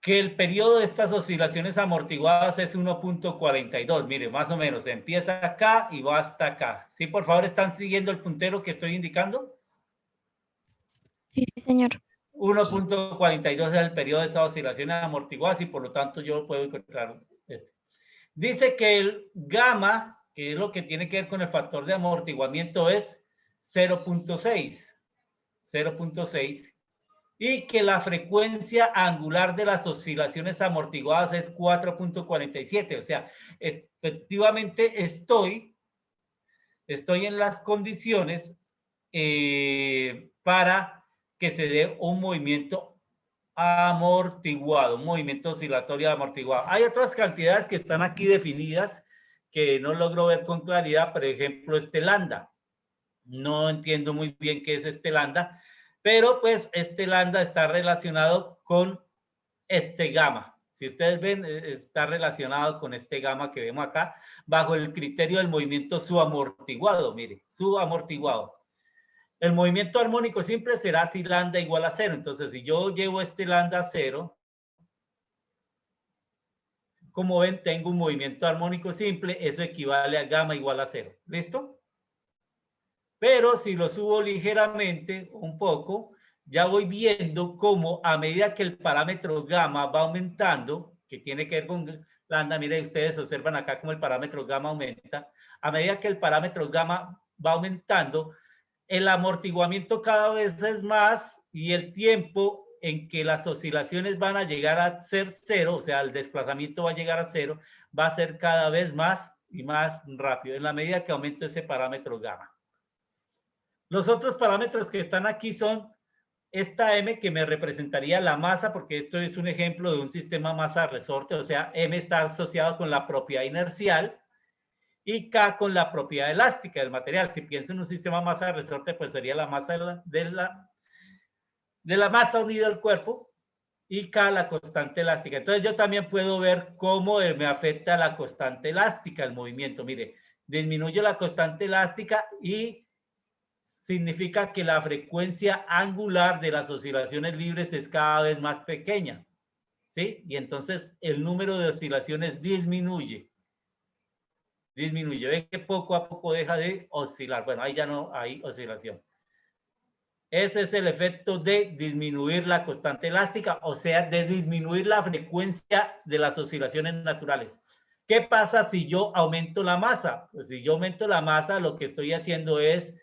que el periodo de estas oscilaciones amortiguadas es 1.42. Mire, más o menos, empieza acá y va hasta acá. ¿Sí? Por favor, ¿están siguiendo el puntero que estoy indicando? Sí, sí, señor. 1.42 es el periodo de estas oscilaciones amortiguadas y por lo tanto yo puedo encontrar este. Dice que el gamma, que es lo que tiene que ver con el factor de amortiguamiento, es 0.6. 0.6. Y que la frecuencia angular de las oscilaciones amortiguadas es 4.47. O sea, efectivamente estoy en las condiciones para que se dé un movimiento amortiguado, un movimiento oscilatorio amortiguado. Hay otras cantidades que están aquí definidas que no logro ver con claridad, por ejemplo, este lambda. No entiendo muy bien qué es este lambda, pero pues este lambda está relacionado con este gamma. Si ustedes ven, está relacionado con este gamma que vemos acá, bajo el criterio del movimiento subamortiguado. Mire, subamortiguado. El movimiento armónico simple será si lambda igual a 0. Entonces, si yo llevo este lambda a 0, como ven, tengo un movimiento armónico simple, eso equivale a gamma igual a 0. ¿Listo? Pero si lo subo ligeramente, un poco, ya voy viendo cómo a medida que el parámetro gamma va aumentando, que tiene que ver con lambda, miren, ustedes observan acá cómo el parámetro gamma aumenta. A medida que el parámetro gamma va aumentando, el amortiguamiento cada vez es más y el tiempo en que las oscilaciones van a llegar a ser 0, o sea, el desplazamiento va a llegar a 0, va a ser cada vez más y más rápido, en la medida que aumenta ese parámetro gamma. Los otros parámetros que están aquí son esta M, que me representaría la masa, porque esto es un ejemplo de un sistema masa-resorte, o sea, M está asociado con la propiedad inercial y K con la propiedad elástica del material. Si pienso en un sistema masa-resorte, pues sería la masa de la masa unida al cuerpo y K la constante elástica. Entonces yo también puedo ver cómo me afecta la constante elástica el movimiento. Mire, disminuyo la constante elástica y significa que la frecuencia angular de las oscilaciones libres es cada vez más pequeña, ¿sí? Y entonces el número de oscilaciones disminuye. Disminuye. Ven que poco a poco deja de oscilar. Bueno, ahí ya no hay oscilación. Ese es el efecto de disminuir la constante elástica, o sea, de disminuir la frecuencia de las oscilaciones naturales. ¿Qué pasa si yo aumento la masa? Pues si yo aumento la masa, lo que estoy haciendo es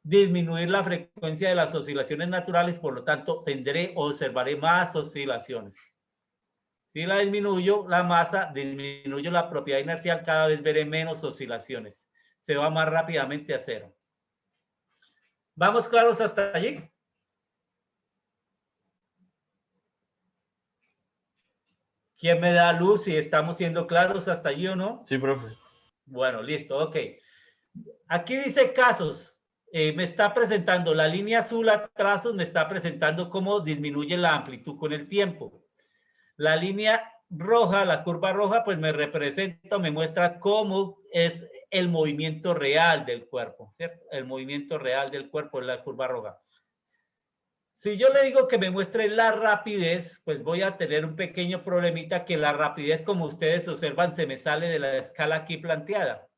disminuir la frecuencia de las oscilaciones naturales, por lo tanto, observaré más oscilaciones. Si la disminuyo, la masa, disminuyo la propiedad inercial, cada vez veré menos oscilaciones. Se va más rápidamente a 0. ¿Vamos claros hasta allí? ¿Quién me da luz si estamos siendo claros hasta allí o no? Sí, profe. Bueno, listo, ok. Aquí dice casos. Me está presentando la línea azul a trazos, me está presentando cómo disminuye la amplitud con el tiempo. La línea roja, la curva roja, pues me representa, me muestra cómo es el movimiento real del cuerpo, ¿cierto? El movimiento real del cuerpo es la curva roja. Si yo le digo que me muestre la rapidez, pues voy a tener un pequeño problemita, que la rapidez, como ustedes observan, se me sale de la escala aquí planteada.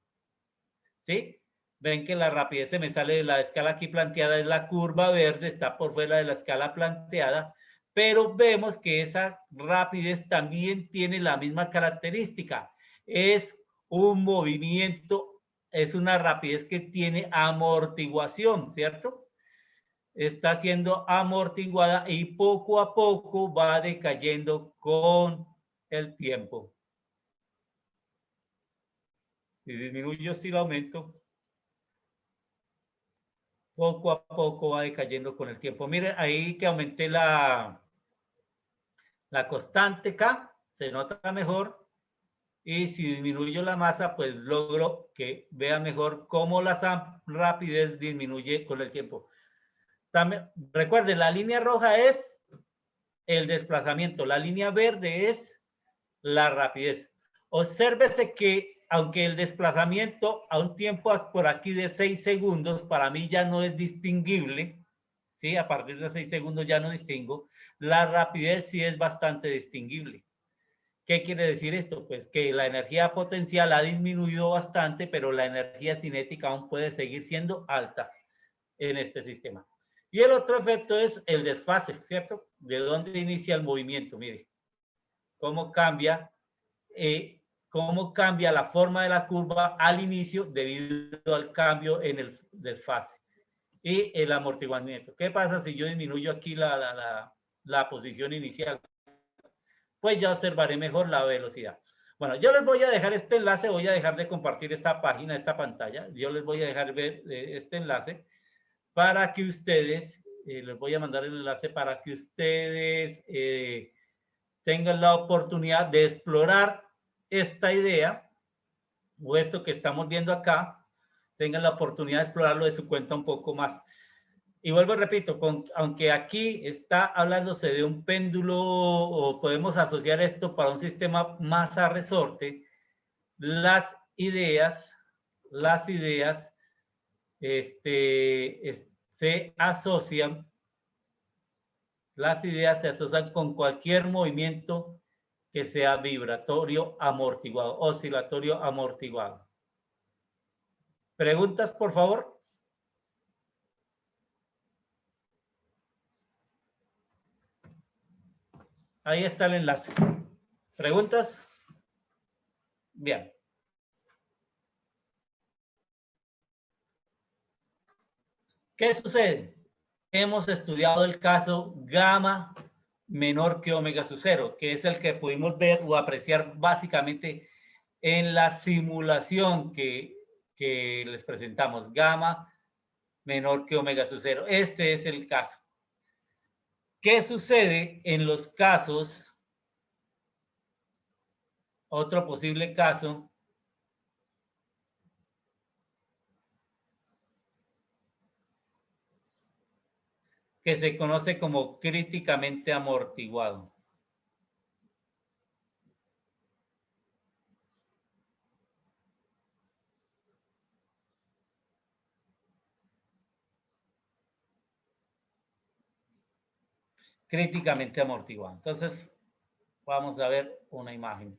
¿Sí? Ven que la rapidez se me sale de la escala aquí planteada, es la curva verde, está por fuera de la escala planteada, pero vemos que esa rapidez también tiene la misma característica. Es un movimiento, es una rapidez que tiene amortiguación, ¿cierto? Está siendo amortiguada y poco a poco va decayendo con el tiempo. Si disminuyo, si lo aumento, poco a poco va decayendo con el tiempo. Miren, ahí que aumenté la constante K, se nota mejor. Y si disminuyo la masa, pues logro que vea mejor cómo la rapidez disminuye con el tiempo. También, recuerden, la línea roja es el desplazamiento, la línea verde es la rapidez. Obsérvese que aunque el desplazamiento a un tiempo por aquí de 6 segundos para mí ya no es distinguible, ¿sí? A partir de 6 segundos ya no distingo. La rapidez sí es bastante distinguible. ¿Qué quiere decir esto? Pues que la energía potencial ha disminuido bastante, pero la energía cinética aún puede seguir siendo alta en este sistema. Y el otro efecto es el desfase, ¿cierto? ¿De dónde inicia el movimiento? Mire, cómo cambia la forma de la curva al inicio debido al cambio en el desfase. Y el amortiguamiento. ¿Qué pasa si yo disminuyo aquí la posición inicial? Pues ya observaré mejor la velocidad. Bueno, yo les voy a dejar este enlace, voy a dejar de compartir esta página, esta pantalla. Yo les voy a dejar ver este enlace para que ustedes, les voy a mandar el enlace para que ustedes tengan la oportunidad de explorar esta idea o esto que estamos viendo acá, tengan la oportunidad de explorarlo de su cuenta un poco más. Y vuelvo y repito, aunque aquí está hablándose de un péndulo o podemos asociar esto para un sistema masa resorte, las ideas se asocian con cualquier movimiento que sea vibratorio amortiguado, oscilatorio amortiguado. ¿Preguntas, por favor? Ahí está el enlace. ¿Preguntas? Bien. ¿Qué sucede? Hemos estudiado el caso gamma menor que omega sub 0, que es el que pudimos ver o apreciar básicamente en la simulación que les presentamos. Gamma menor que omega sub 0. Este es el caso. ¿Qué sucede en los casos? Otro posible caso. Que se conoce como críticamente amortiguado. Críticamente amortiguado. Entonces, vamos a ver una imagen.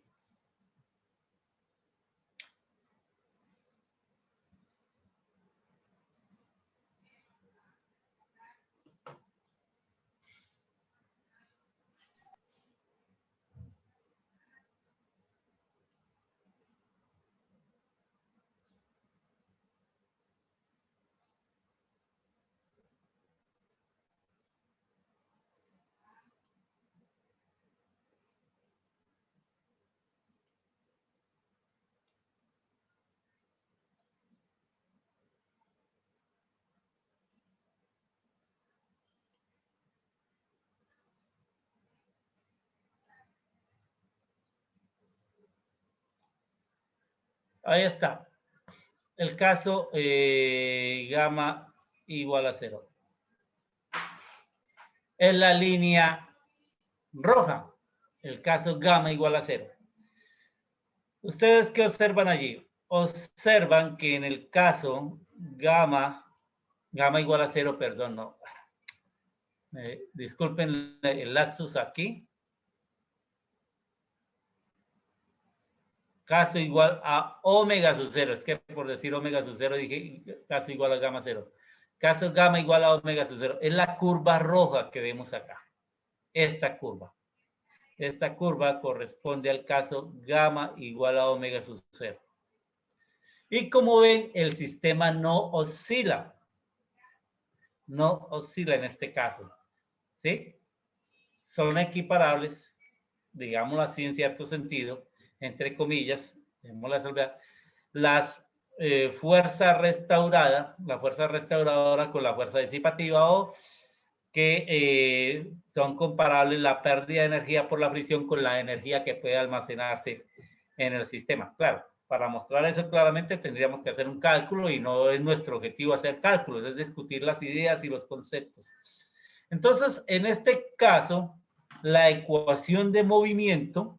Ahí está. El caso gamma igual a 0. Es la línea roja. El caso gamma igual a 0. ¿Ustedes qué observan allí? Observan que en el caso gamma igual a 0, perdón, no. Disculpen el lapsus aquí. Caso igual a omega sub 0. Es que por decir omega sub 0 dije caso igual a gamma 0. Caso gamma igual a omega sub 0. Es la curva roja que vemos acá. Esta curva. Esta curva corresponde al caso gamma igual a omega sub 0. Y como ven, el sistema no oscila. No oscila en este caso. ¿Sí? Son equiparables, digámoslo así en cierto sentido, entre comillas, las fuerzas restauradas, la fuerza restauradora con la fuerza disipativa, o que son comparables la pérdida de energía por la fricción con la energía que puede almacenarse en el sistema. Claro, para mostrar eso claramente tendríamos que hacer un cálculo y no es nuestro objetivo hacer cálculos, es discutir las ideas y los conceptos. Entonces, en este caso, la ecuación de movimiento,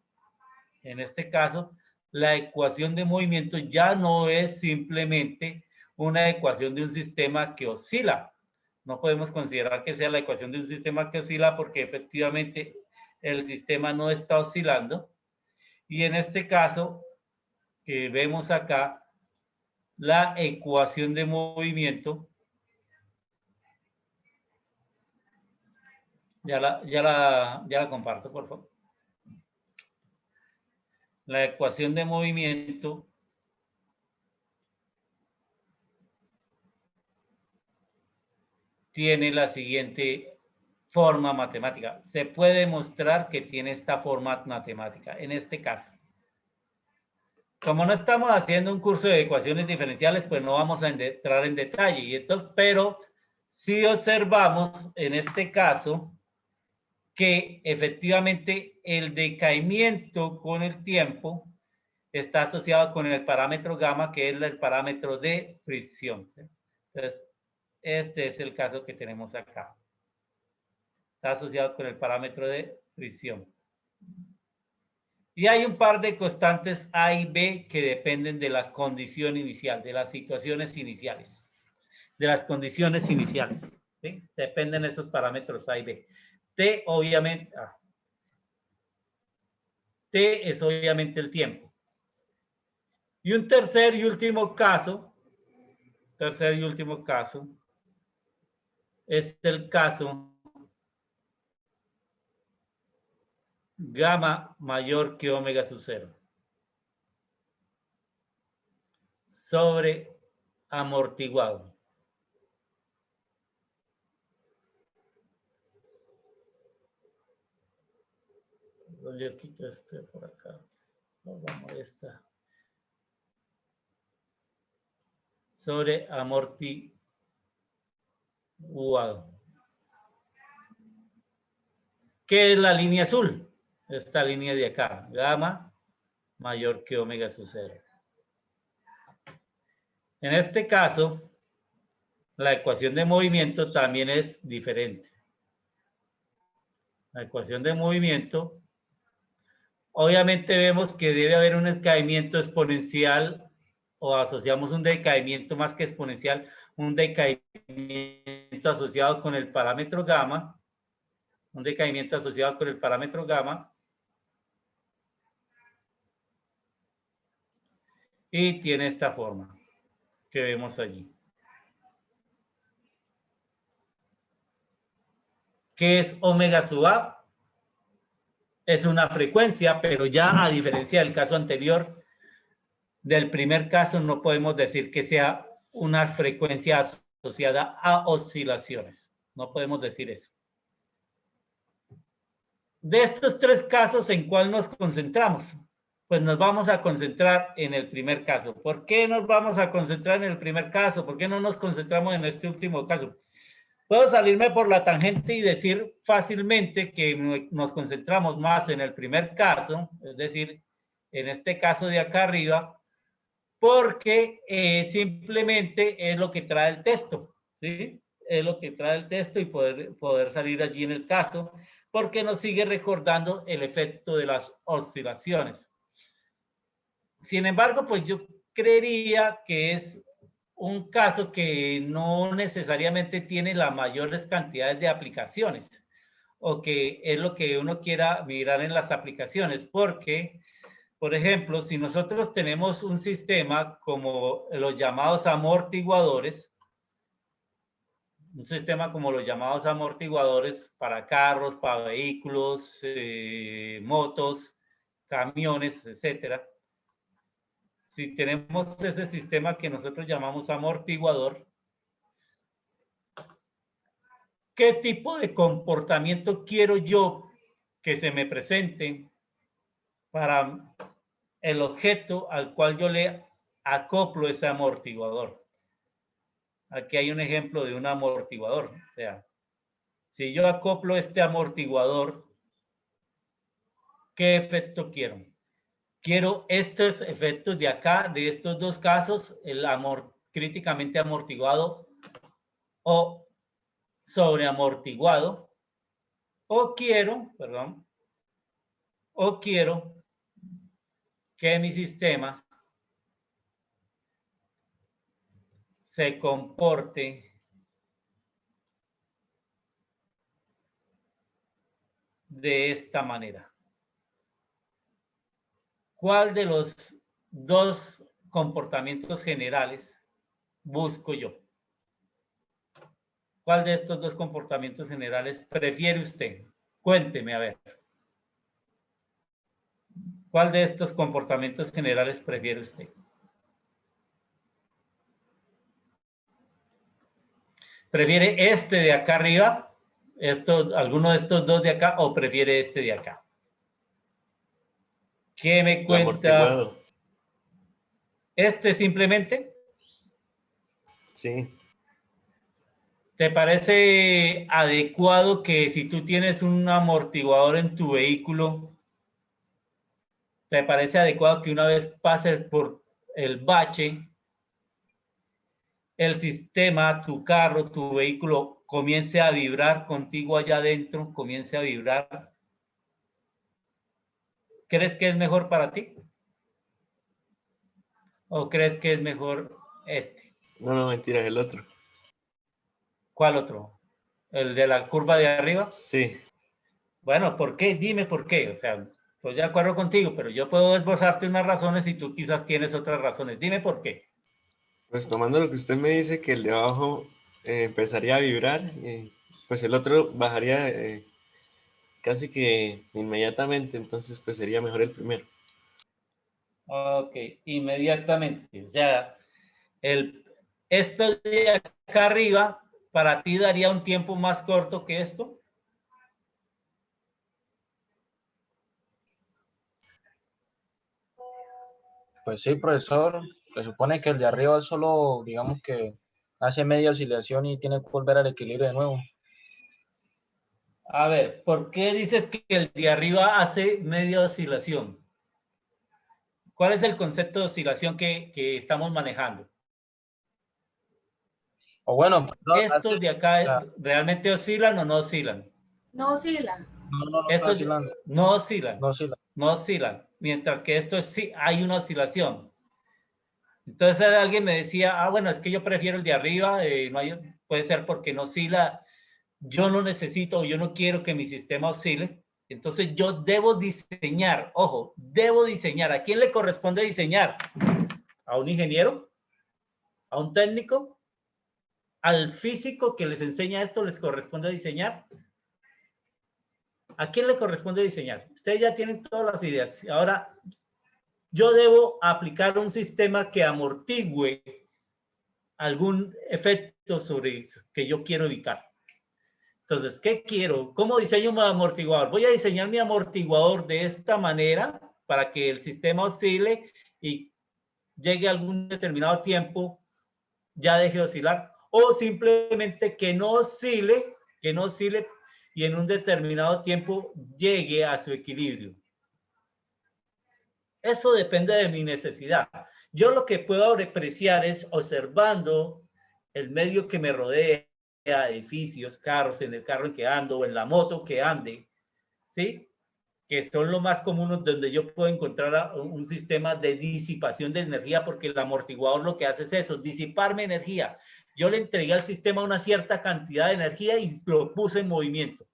ya no es simplemente una ecuación de un sistema que oscila, No podemos considerar que sea la ecuación de un sistema que oscila porque efectivamente el sistema no está oscilando. Y en este caso, que vemos acá, la ecuación de movimiento, ya la comparto, por favor. La ecuación de movimiento tiene la siguiente forma matemática. Se puede demostrar que tiene esta forma matemática. En este caso, como no estamos haciendo un curso de ecuaciones diferenciales, pues no vamos a entrar en detalle. Y entonces, pero si observamos en este caso que efectivamente el decaimiento con el tiempo está asociado con el parámetro gamma, que es el parámetro de fricción. ¿Sí? Entonces, este es el caso que tenemos acá. Está asociado con el parámetro de fricción. Y hay un par de constantes A y B que dependen de la condición inicial, de las situaciones iniciales, de las condiciones iniciales. ¿Sí? Dependen esos parámetros A y B. T, obviamente, T es obviamente el tiempo. Y un tercer y último caso es el caso gamma mayor que omega sub 0 sobre amortiguado. Yo quito este por acá. Vamos a esta. Sobre amortiguado. ¿Qué es la línea azul? Esta línea de acá, gamma mayor que omega sub 0. En este caso, la ecuación de movimiento también es diferente. La ecuación de movimiento, obviamente vemos que debe haber un decaimiento exponencial o asociamos un decaimiento más que exponencial, un decaimiento asociado con el parámetro gamma, y tiene esta forma que vemos allí. ¿Qué es omega sub A? Es una frecuencia, pero ya a diferencia del caso anterior, del primer caso, no podemos decir que sea una frecuencia asociada a oscilaciones. No podemos decir eso. De estos tres casos, ¿en cuál nos concentramos? Pues nos vamos a concentrar en el primer caso. ¿Por qué nos vamos a concentrar en el primer caso? ¿Por qué no nos concentramos en este último caso? Puedo salirme por la tangente y decir fácilmente que nos concentramos más en el primer caso, es decir, en este caso de acá arriba, porque simplemente es lo que trae el texto, ¿sí? Es lo que trae el texto y poder salir allí en el caso, porque nos sigue recordando el efecto de las oscilaciones. Sin embargo, pues yo creería que es un caso que no necesariamente tiene las mayores cantidades de aplicaciones, o que es lo que uno quiera mirar en las aplicaciones, porque por ejemplo, si nosotros tenemos un sistema como los llamados amortiguadores, para carros, para vehículos, motos, camiones, etcétera. Si tenemos ese sistema que nosotros llamamos amortiguador, ¿qué tipo de comportamiento quiero yo que se me presente para el objeto al cual yo le acoplo ese amortiguador? Aquí hay un ejemplo de un amortiguador. O sea, si yo acoplo este amortiguador, ¿qué efecto quiero? Quiero estos efectos de acá, de estos dos casos, el críticamente amortiguado o sobreamortiguado, o quiero que mi sistema se comporte de esta manera. ¿Cuál de los dos comportamientos generales busco yo? ¿Cuál de estos dos comportamientos generales prefiere usted? Cuénteme, a ver. ¿Cuál de estos comportamientos generales prefiere usted? ¿Prefiere este de acá arriba? ¿Alguno de estos dos de acá? ¿O prefiere este de acá? ¿Qué me El cuenta? amortiguado. ¿Este simplemente? Sí. ¿Te parece adecuado que si tú tienes un amortiguador en tu vehículo, te parece adecuado que una vez pases por el bache, el sistema, tu carro, tu vehículo comience a vibrar contigo allá adentro, comience a vibrar? ¿Crees que es mejor para ti? ¿O crees que es mejor este? No, mentira, es el otro. ¿Cuál otro? ¿El de la curva de arriba? Sí. Bueno, ¿por qué? Dime por qué. O sea, estoy de acuerdo contigo, pero yo puedo esbozarte unas razones y tú quizás tienes otras razones. Dime por qué. Pues tomando lo que usted me dice, que el de abajo empezaría a vibrar, pues el otro bajaría casi que inmediatamente, entonces pues sería mejor el primero. Ok, inmediatamente. O sea, esto de acá arriba, ¿para ti daría un tiempo más corto que esto? Pues sí, profesor, se supone que el de arriba solo, digamos que hace media oscilación y tiene que volver al equilibrio de nuevo. A ver, ¿por qué dices que el de arriba hace media oscilación? ¿Cuál es el concepto de oscilación que estamos manejando? O bueno, perdón, ¿Estos de acá sea, realmente oscilan o no oscilan? No oscila. no está Estos oscilando, no oscilan, no oscila. no oscilan, mientras que esto sí hay una oscilación. Entonces alguien me decía, bueno, es que yo prefiero el de arriba, puede ser porque no oscila, yo no necesito, yo no quiero que mi sistema oscile, entonces yo debo diseñar, ojo, debo diseñar. ¿A quién le corresponde diseñar? ¿A un ingeniero? ¿A un técnico? ¿Al físico que les enseña esto les corresponde diseñar? ¿A quién le corresponde diseñar? Ustedes ya tienen todas las ideas. Ahora, yo debo aplicar un sistema que amortigüe algún efecto sobre eso que yo quiero evitar. Entonces, ¿qué quiero? ¿Cómo diseño mi amortiguador? Voy a diseñar mi amortiguador de esta manera para que el sistema oscile y llegue a algún determinado tiempo, ya deje de oscilar, o simplemente que no oscile y en un determinado tiempo llegue a su equilibrio. Eso depende de mi necesidad. Yo lo que puedo apreciar es observando el medio que me rodea, edificios, carros, en el carro en que ando o en la moto que ande, ¿sí? Que son lo más comunes donde yo puedo encontrar un sistema de disipación de energía, porque el amortiguador lo que hace es eso, disiparme energía. Yo le entregué al sistema una cierta cantidad de energía y lo puse en movimiento.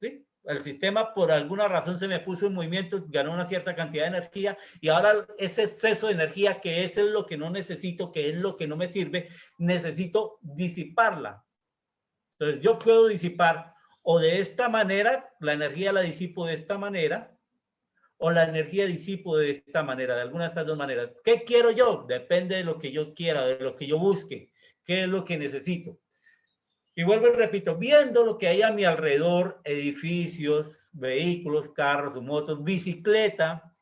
¿Sí? El sistema por alguna razón se me puso en movimiento, ganó una cierta cantidad de energía y ahora ese exceso de energía, que es lo que no necesito, que es lo que no me sirve, necesito disiparla. Entonces yo puedo disipar o de esta manera, la energía la disipo de esta manera, o la energía disipo de esta manera, de alguna de estas dos maneras. ¿Qué quiero yo? Depende de lo que yo quiera, de lo que yo busque, qué es lo que necesito. Y vuelvo y repito, viendo lo que hay a mi alrededor, edificios, vehículos, carros, motos, bicicleta,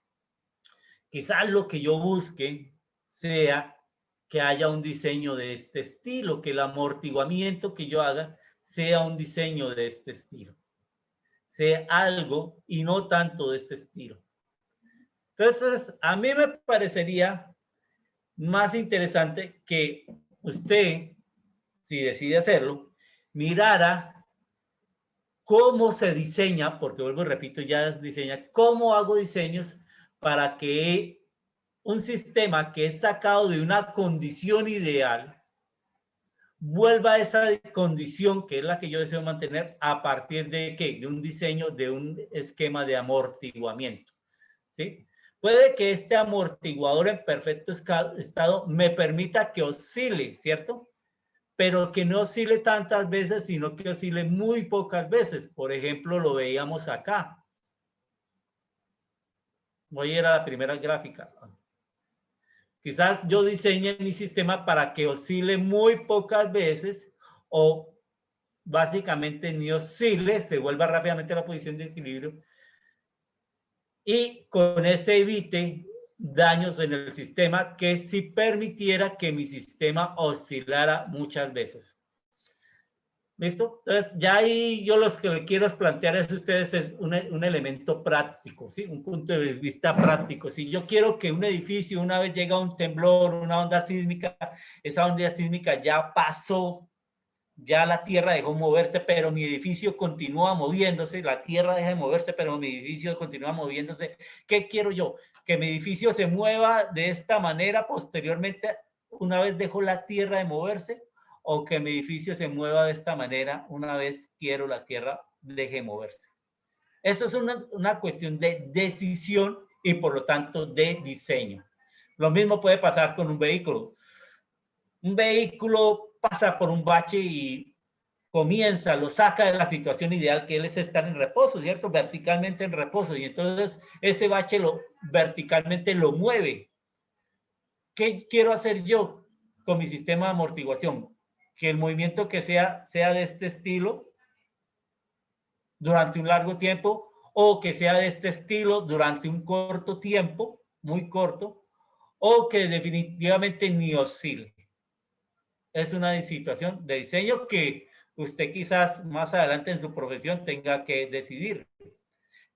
quizás lo que yo busque sea que haya un diseño de este estilo, que el amortiguamiento que yo haga sea un diseño de este estilo, sea algo y no tanto de este estilo. Entonces, a mí me parecería más interesante que usted, si decide hacerlo, mirara cómo se diseña, porque vuelvo y repito, ya diseña, cómo hago diseños para que un sistema que es sacado de una condición ideal vuelva a esa condición que es la que yo deseo mantener a partir de ¿qué? De un diseño, de un esquema de amortiguamiento, ¿sí? Puede que este amortiguador en perfecto estado me permita que oscile, ¿cierto? Pero que no oscile tantas veces, sino que oscile muy pocas veces. Por ejemplo, lo veíamos acá. Voy a ir a la primera gráfica. Quizás yo diseñe mi sistema para que oscile muy pocas veces o básicamente ni oscile, se vuelva rápidamente a la posición de equilibrio y con ese evite daños en el sistema que si permitiera que mi sistema oscilara muchas veces. ¿Listo? Entonces, ya ahí yo los que quiero plantear a ustedes es un elemento práctico, ¿sí? Un punto de vista práctico. Si yo quiero que un edificio, una vez llega un temblor, una onda sísmica, esa onda sísmica ya pasó, ya la tierra dejó moverse, pero mi edificio continúa moviéndose, la tierra deja de moverse, pero mi edificio continúa moviéndose. ¿Qué quiero yo? Que mi edificio se mueva de esta manera posteriormente, una vez dejó la tierra de moverse, o que mi edificio se mueva de esta manera una vez quiero la tierra deje de moverse. Eso es una cuestión de decisión y por lo tanto de diseño. Lo mismo puede pasar con un vehículo. Un vehículo pasa por un bache y comienza, lo saca de la situación ideal que él es estar en reposo, ¿cierto? Verticalmente en reposo. Y entonces ese bache verticalmente lo mueve. ¿Qué quiero hacer yo con mi sistema de amortiguación? Que el movimiento que sea de este estilo durante un largo tiempo o que sea de este estilo durante un corto tiempo, muy corto, o que definitivamente ni oscile. Es una situación de diseño que usted quizás más adelante en su profesión tenga que decidir.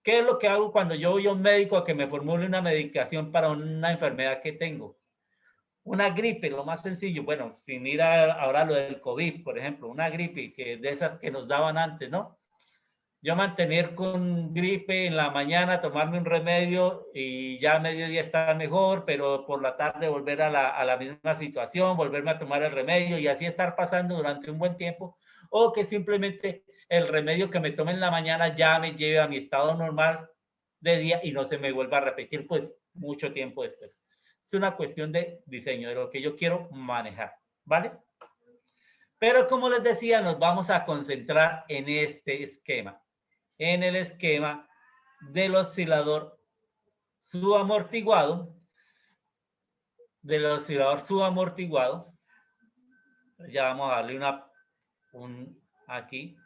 ¿Qué es lo que hago cuando yo voy a un médico a que me formule una medicación para una enfermedad que tengo? Una gripe, lo más sencillo, bueno, sin ir ahora lo del COVID, por ejemplo, una gripe que de esas que nos daban antes, ¿no? Yo mantener con gripe en la mañana, tomarme un remedio y ya a mediodía estar mejor, pero por la tarde volver a la misma situación, volverme a tomar el remedio y así estar pasando durante un buen tiempo, o que simplemente el remedio que me tome en la mañana ya me lleve a mi estado normal de día y no se me vuelva a repetir pues mucho tiempo después. Es una cuestión de diseño, de lo que yo quiero manejar, ¿vale? Pero como les decía, nos vamos a concentrar en este esquema, en el esquema del oscilador subamortiguado, ya vamos a darle aquí,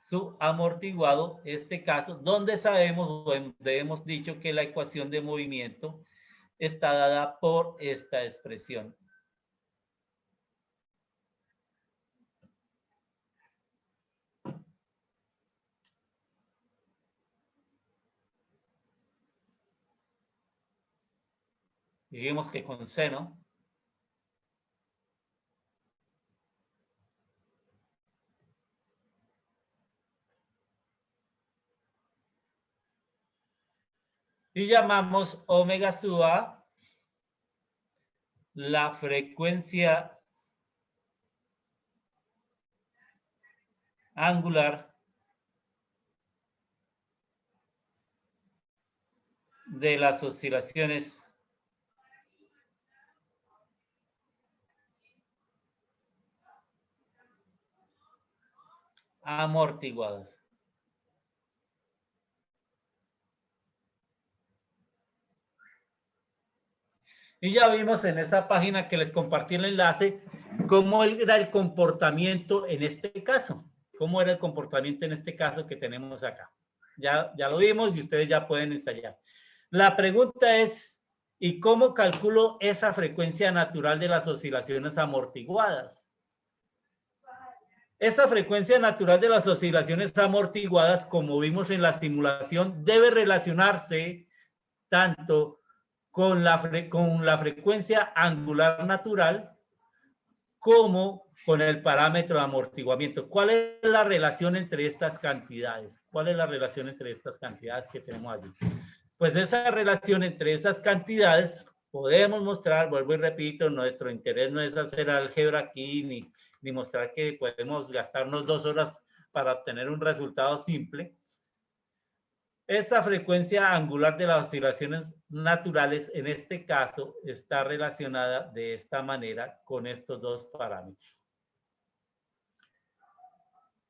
subamortiguado, este caso, donde sabemos, o hemos dicho que la ecuación de movimiento está dada por esta expresión. Dijimos que con seno y llamamos omega sub A la frecuencia angular de las oscilaciones amortiguadas. Y ya vimos en esa página que les compartí el enlace cómo era el comportamiento en este caso. Cómo era el comportamiento en este caso que tenemos acá. Ya lo vimos y ustedes ya pueden ensayar. La pregunta es, ¿y cómo calculo esa frecuencia natural de las oscilaciones amortiguadas? Esa frecuencia natural de las oscilaciones amortiguadas, como vimos en la simulación, debe relacionarse tanto con la frecuencia angular natural como con el parámetro de amortiguamiento. ¿Cuál es la relación entre estas cantidades? ¿Cuál es la relación entre estas cantidades que tenemos allí? Pues esa relación entre esas cantidades podemos mostrar, vuelvo y repito, nuestro interés no es hacer álgebra aquí, ni mostrar que podemos gastarnos 2 horas para obtener un resultado simple. Esta frecuencia angular de las oscilaciones naturales, en este caso, está relacionada de esta manera con estos dos parámetros.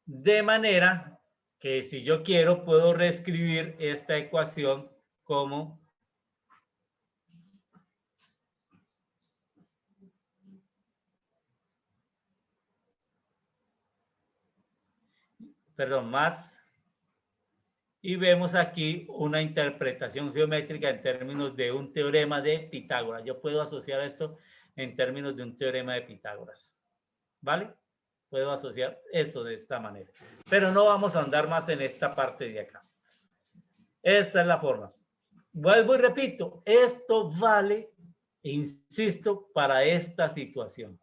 De manera que si yo quiero, puedo reescribir esta ecuación como más, y vemos aquí una interpretación geométrica en términos de un teorema de Pitágoras. Yo puedo asociar esto en términos de un teorema de Pitágoras, ¿vale? Puedo asociar eso de esta manera, pero no vamos a andar más en esta parte de acá. Esta es la forma. Vuelvo y repito, esto vale, insisto, para esta situación.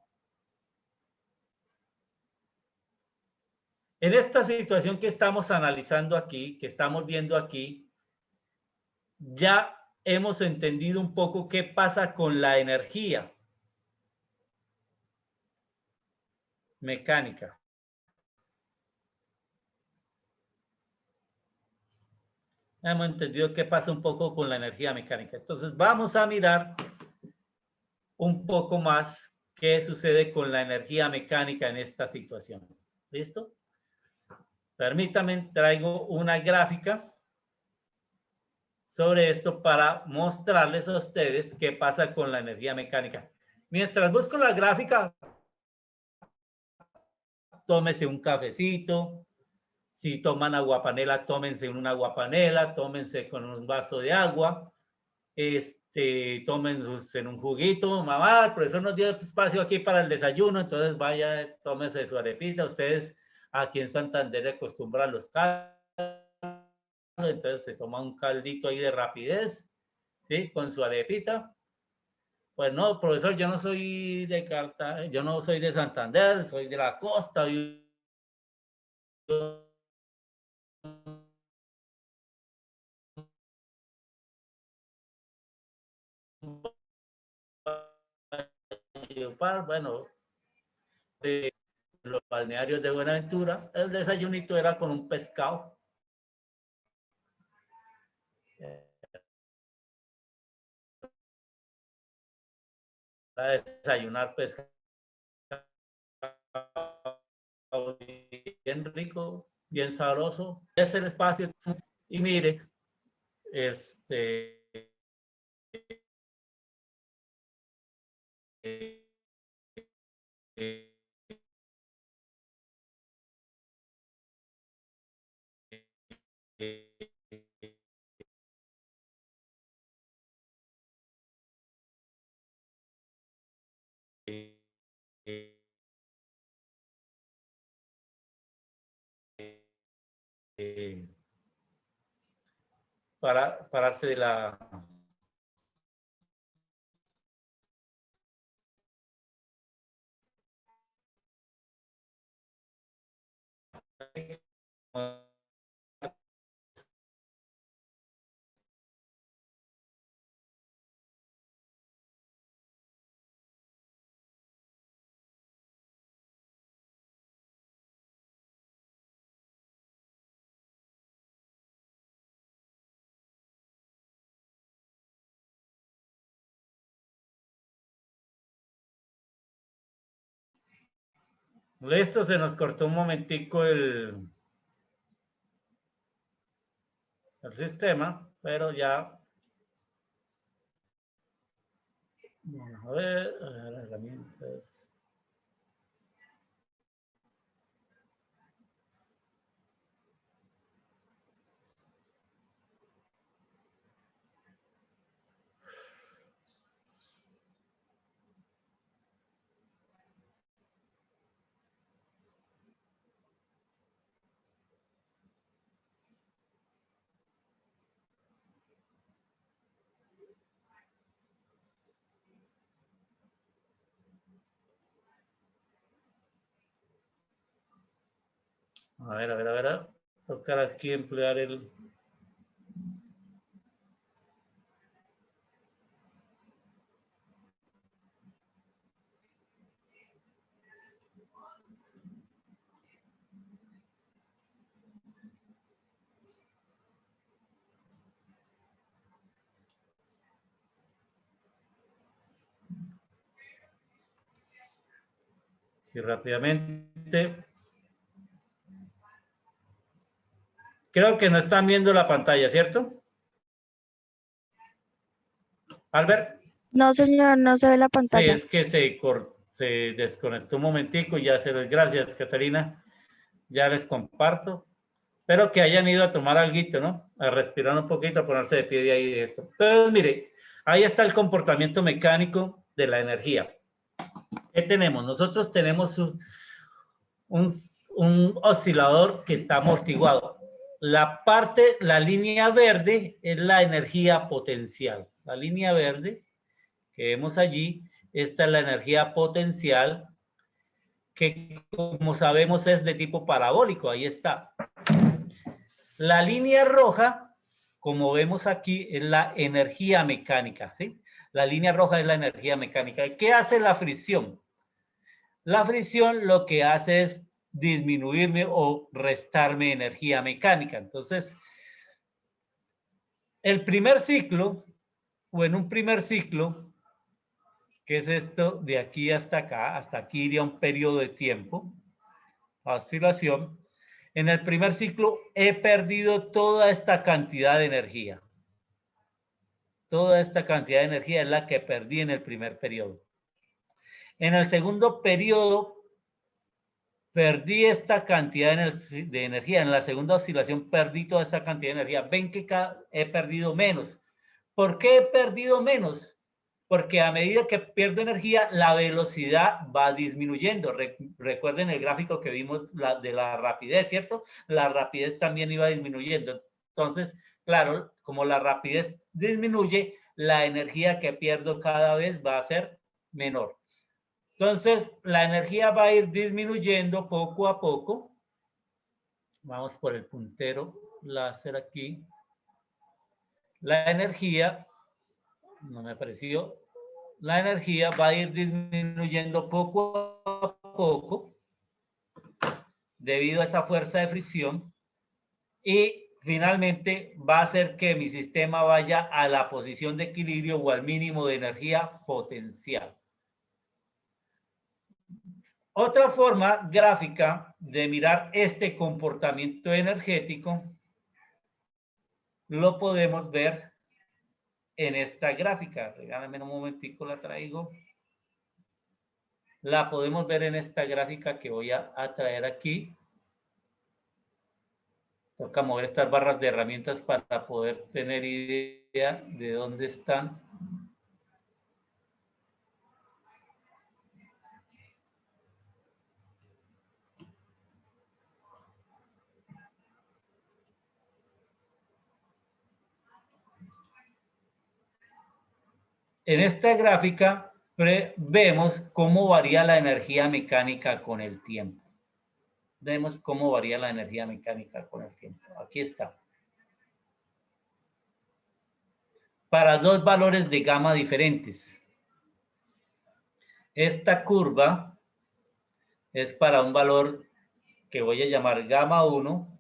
En esta situación que estamos analizando aquí, que estamos viendo aquí, ya hemos entendido un poco qué pasa con la energía mecánica. Hemos entendido qué pasa un poco con la energía mecánica. Entonces vamos a mirar un poco más qué sucede con la energía mecánica en esta situación. ¿Listo? Permítanme, traigo una gráfica sobre esto para mostrarles a ustedes qué pasa con la energía mecánica. Mientras busco la gráfica, tómese un cafecito. Si toman aguapanela, tómense una aguapanela, tómense con un vaso de agua, tómense en un juguito. Mamá, el profesor nos dio espacio aquí para el desayuno, entonces vaya, tómense su arepita. Ustedes aquí en Santander acostumbran los caldos, entonces se toma un caldito ahí de rapidez, ¿sí? Con su arepita. Pues no, profesor, yo no soy de Cartagena, yo no soy de Santander, soy de la costa. Bueno, de los balnearios de Buenaventura, el desayunito era con un pescado. Para desayunar pescado bien rico, bien sabroso. Es el espacio. Y mire, para pararse de la Esto se nos cortó un momentico el sistema, pero ya. Vamos a ver, herramientas. A ver. Tocar aquí emplear el... aquí rápidamente. Creo que no están viendo la pantalla, ¿cierto? Albert. No, señor, no se ve la Sí, pantalla. es que se desconectó un momentico y ya se les... Gracias, Catalina. Ya les comparto. Espero que hayan ido a tomar alguito, ¿no? A respirar un poquito, a ponerse de pie de ahí de esto. Entonces, mire, ahí está el comportamiento mecánico de la energía. ¿Qué tenemos? Nosotros tenemos un oscilador que está amortiguado. La línea verde es la energía potencial. La línea verde que vemos allí, esta es la energía potencial que, como sabemos, es de tipo parabólico. Ahí está. La línea roja, como vemos aquí, es la energía mecánica, ¿sí? La línea roja es la energía mecánica. ¿Qué hace la fricción? La fricción lo que hace es disminuirme o restarme energía mecánica. Entonces, el primer ciclo, o en un primer ciclo, que es esto de aquí hasta aquí iría un periodo de tiempo, oscilación. En el primer ciclo he perdido toda esta cantidad de energía. Toda esta cantidad de energía es la que perdí en el primer periodo. En el segundo periodo perdí esta cantidad de energía. En la segunda oscilación perdí toda esta cantidad de energía. Ven que he perdido menos. ¿Por qué he perdido menos? Porque a medida que pierdo energía, la velocidad va disminuyendo. Recuerden el gráfico que vimos de la rapidez, ¿cierto? La rapidez también iba disminuyendo. Entonces, claro, como la rapidez disminuye, la energía que pierdo cada vez va a ser menor. Entonces, la energía va a ir disminuyendo poco a poco. Vamos por el puntero láser aquí. La energía, no me apareció, la energía va a ir disminuyendo poco a poco debido a esa fuerza de fricción y finalmente va a hacer que mi sistema vaya a la posición de equilibrio o al mínimo de energía potencial. Otra forma gráfica de mirar este comportamiento energético lo podemos ver en esta gráfica. Regálame un momentico, la traigo. La podemos ver en esta gráfica que voy a traer aquí. Toca mover estas barras de herramientas para poder tener idea de dónde están. En esta gráfica vemos cómo varía la energía mecánica con el tiempo. Vemos cómo varía la energía mecánica con el tiempo. Aquí está. Para dos valores de gamma diferentes. Esta curva es para un valor que voy a llamar gamma 1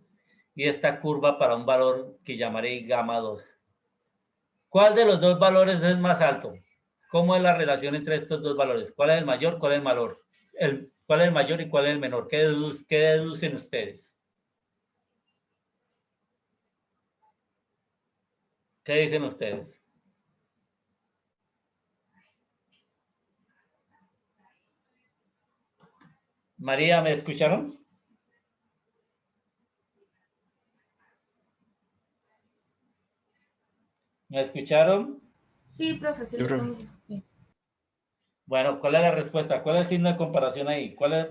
y esta curva para un valor que llamaré gamma 2. ¿Cuál de los dos valores es más alto? ¿Cómo es la relación entre estos dos valores? ¿Cuál es el mayor? ¿Cuál es el menor? ¿Cuál es el mayor y cuál es el menor? ¿Qué deducen ustedes? ¿Qué dicen ustedes? María, ¿me escucharon? ¿Me escucharon? Sí, profe, sí lo estamos escuchando. Bueno, ¿cuál es la respuesta? ¿Cuál es el signo de comparación ahí? ¿Cuál es?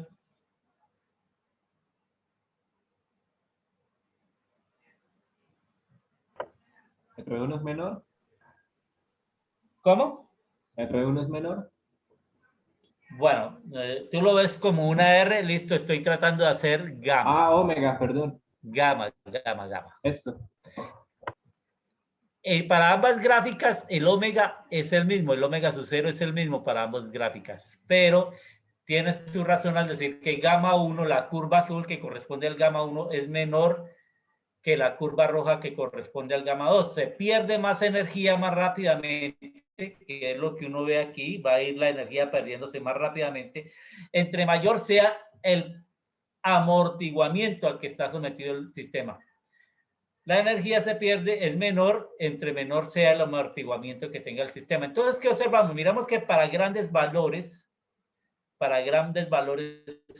¿R1 es menor? ¿Cómo? ¿R1 es menor? Bueno, tú lo ves como una R, listo, estoy tratando de hacer gamma. Ah, omega, perdón. Gamma. Eso. Para ambas gráficas, el omega es el mismo, el omega sub 0 es el mismo para ambas gráficas, pero tienes tu razón al decir que gamma 1, la curva azul que corresponde al gamma 1, es menor que la curva roja que corresponde al gamma 2. Se pierde más energía más rápidamente que es lo que uno ve aquí, va a ir la energía perdiéndose más rápidamente, entre mayor sea el amortiguamiento al que está sometido el sistema. La energía se pierde, es menor, entre menor sea el amortiguamiento que tenga el sistema. Entonces, ¿qué observamos? Miramos que para grandes valores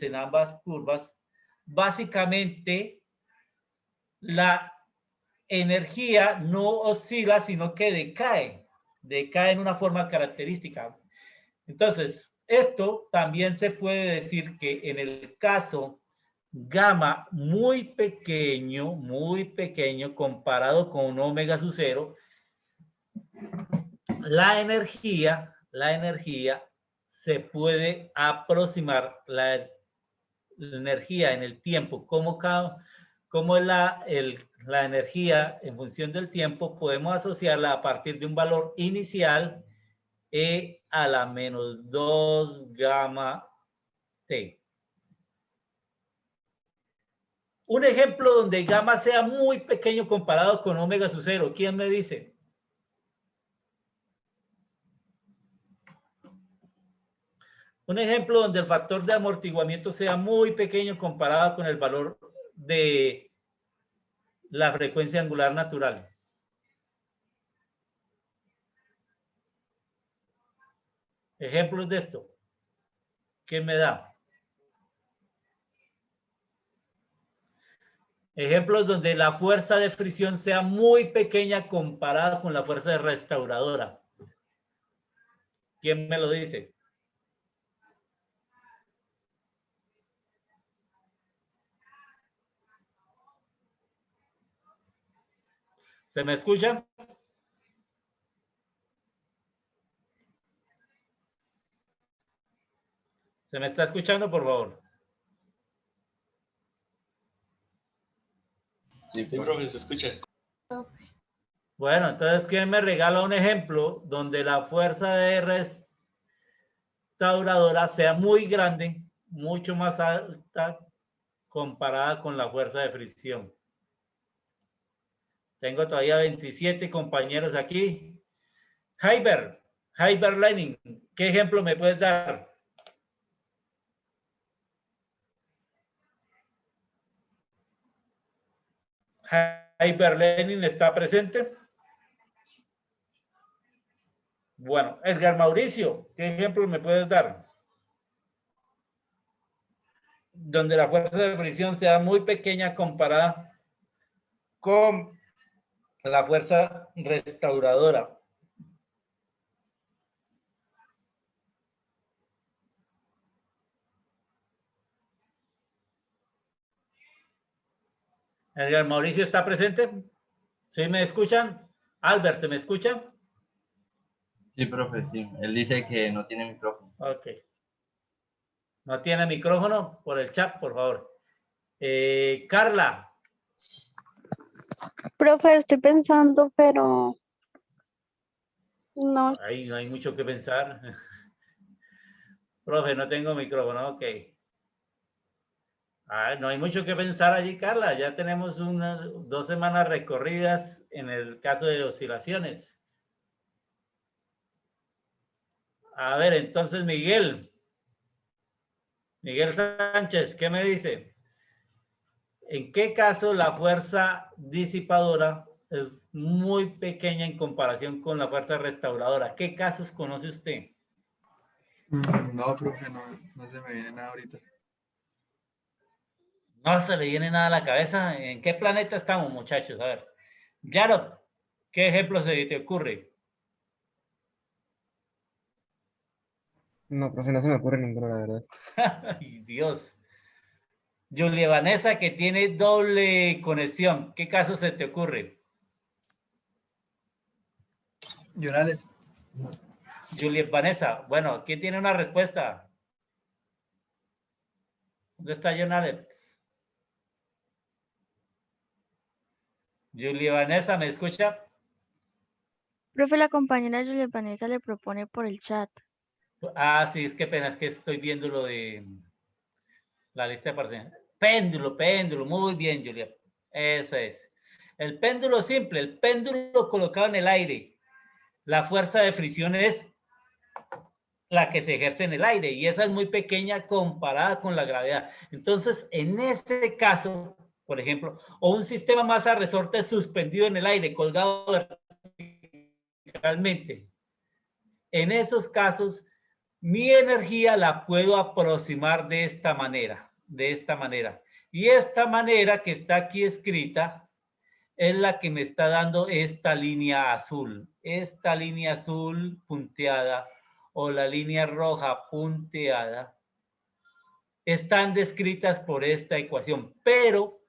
en ambas curvas, básicamente la energía no oscila, sino que decae en una forma característica. Entonces, esto también se puede decir que en el caso gamma muy pequeño comparado con omega sub 0, la energía se puede aproximar, la energía en el tiempo, como la energía en función del tiempo, podemos asociarla a partir de un valor inicial e a la menos 2 gamma t. Un ejemplo donde gamma sea muy pequeño comparado con omega sub 0, ¿quién me dice? Un ejemplo donde el factor de amortiguamiento sea muy pequeño comparado con el valor de la frecuencia angular natural. Ejemplos de esto. ¿Qué me da? Ejemplos donde la fuerza de fricción sea muy pequeña comparada con la fuerza de restauradora. ¿Quién me lo dice? ¿Se me escucha? ¿Se me está escuchando, por favor? Sí, profe, se escucha. Bueno, entonces, ¿quién me regala un ejemplo donde la fuerza de restauradora sea muy grande, mucho más alta comparada con la fuerza de fricción? Tengo todavía 27 compañeros aquí. Heiber Lenin, ¿qué ejemplo me puedes dar? Heiber Lenin está presente. Bueno, Edgar Mauricio, ¿qué ejemplo me puedes dar? Donde la fuerza de fricción sea muy pequeña comparada con la fuerza restauradora. Edgar Mauricio está presente. ¿Sí me escuchan? Albert, ¿se me escucha? Sí, profe, sí. Él dice que no tiene micrófono. Ok. ¿No tiene micrófono? Por el chat, por favor. Carla. Profe, estoy pensando, pero no. Ahí no hay mucho que pensar. Profe, no tengo micrófono, ok. No hay mucho que pensar allí, Carla. Ya tenemos 2 semanas recorridas en el caso de oscilaciones. A ver, entonces Miguel Sánchez, ¿qué me dice? ¿En qué caso la fuerza disipadora es muy pequeña en comparación con la fuerza restauradora? ¿Qué casos conoce usted? No, profe, no se me viene nada ahorita. No se le viene nada a la cabeza. ¿En qué planeta estamos, muchachos? A ver. Yaro, ¿qué ejemplo se te ocurre? No, profe, no se me ocurre ninguno, la verdad. Ay, Dios. Julia Vanessa, que tiene doble conexión. ¿Qué caso se te ocurre? Jonales. Julia Vanessa. Bueno, aquí tiene una respuesta. ¿Dónde está Jonales? Julia Vanessa, ¿me escucha? Profe, la compañera Julia Vanessa le propone por el chat. Ah, sí, es que pena, es que estoy viendo lo de la lista de participantes. Péndulo, muy bien, Julia. Eso es. El péndulo simple, el péndulo colocado en el aire. La fuerza de fricción es la que se ejerce en el aire y esa es muy pequeña comparada con la gravedad. Entonces, en ese caso, por ejemplo, o un sistema masa resorte suspendido en el aire, colgado verticalmente, en esos casos, mi energía la puedo aproximar de esta manera, Y esta manera que está aquí escrita es la que me está dando esta línea azul punteada, o la línea roja punteada, están descritas por esta ecuación, pero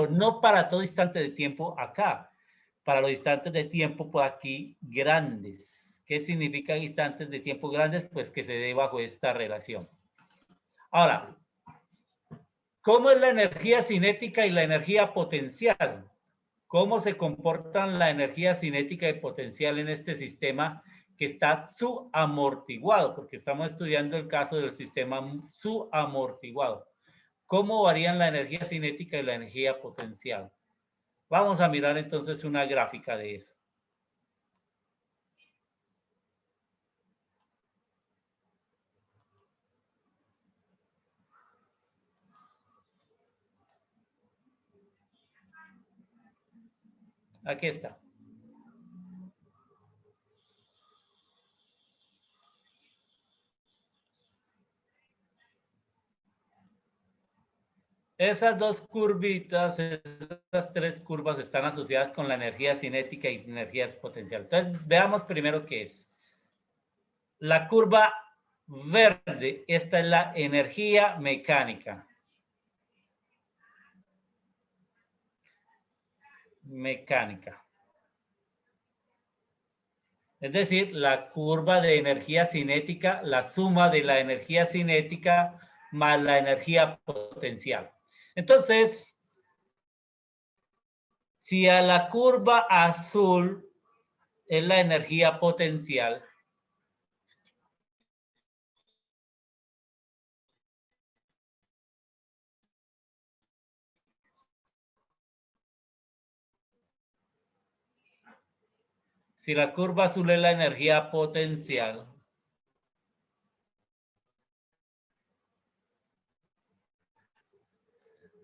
no para todo instante de tiempo acá, para los instantes de tiempo por aquí grandes. ¿Qué significan instantes de tiempo grandes? Pues que se dé bajo esta relación. Ahora, ¿cómo es la energía cinética y la energía potencial? ¿Cómo se comportan la energía cinética y potencial en este sistema que está subamortiguado? Porque estamos estudiando el caso del sistema subamortiguado. ¿Cómo varían la energía cinética y la energía potencial? Vamos a mirar entonces una gráfica de eso. Aquí está. Esas dos curvitas, esas tres curvas están asociadas con la energía cinética y energía potencial. Entonces, veamos primero qué es. La curva verde, esta es la energía mecánica. Es decir, la curva de energía cinética, la suma de la energía cinética más la energía potencial. Entonces, si a la curva azul es la energía potencial, si la curva azul es la energía potencial,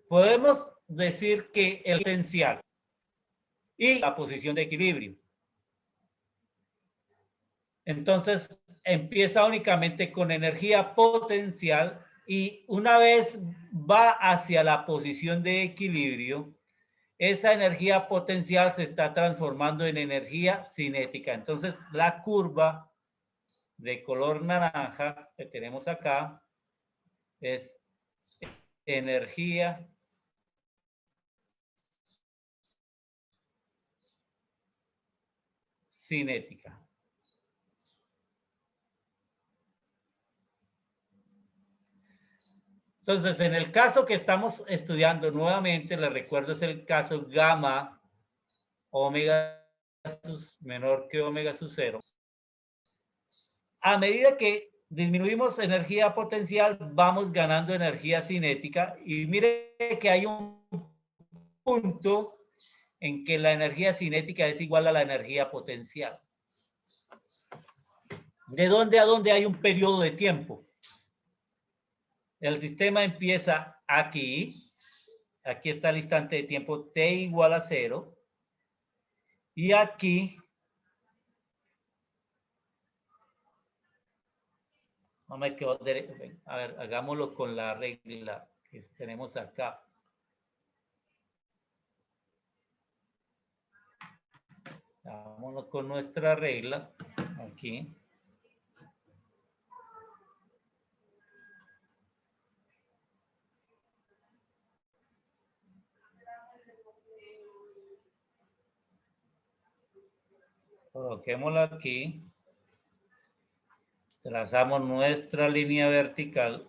podemos decir que el potencial y la posición de equilibrio. Entonces, empieza únicamente con energía potencial y una vez va hacia la posición de equilibrio, esa energía potencial se está transformando en energía cinética. Entonces, la curva de color naranja que tenemos acá es energía cinética. Entonces, en el caso que estamos estudiando nuevamente, les recuerdo, es el caso gamma omega menor que omega sub 0. A medida que disminuimos energía potencial, vamos ganando energía cinética. Y mire que hay un punto en que la energía cinética es igual a la energía potencial. ¿De dónde a dónde hay un periodo de tiempo? El sistema empieza aquí. Aquí está el instante de tiempo t igual a 0. Y aquí, no me quedo, a ver, hagámoslo con la regla que tenemos acá. Hagámoslo con nuestra regla, aquí. Coloquémosla aquí. Trazamos nuestra línea vertical.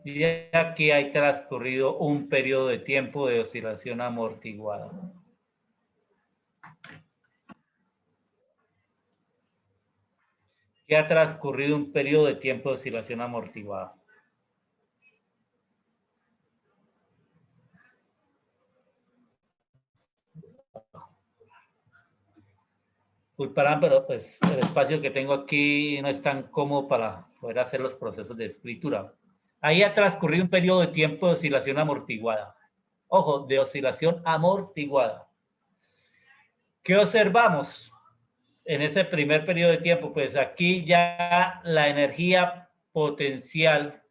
Y aquí hay transcurrido un periodo de tiempo de oscilación amortiguada. Que ha transcurrido un periodo de tiempo de oscilación amortiguada. disculparán, pero pues el espacio que tengo aquí no es tan cómodo para poder hacer los procesos de escritura. Ahí ha transcurrido un periodo de tiempo de oscilación amortiguada. Ojo, de oscilación amortiguada. ¿Qué observamos en ese primer periodo de tiempo? Pues aquí ya la energía potencial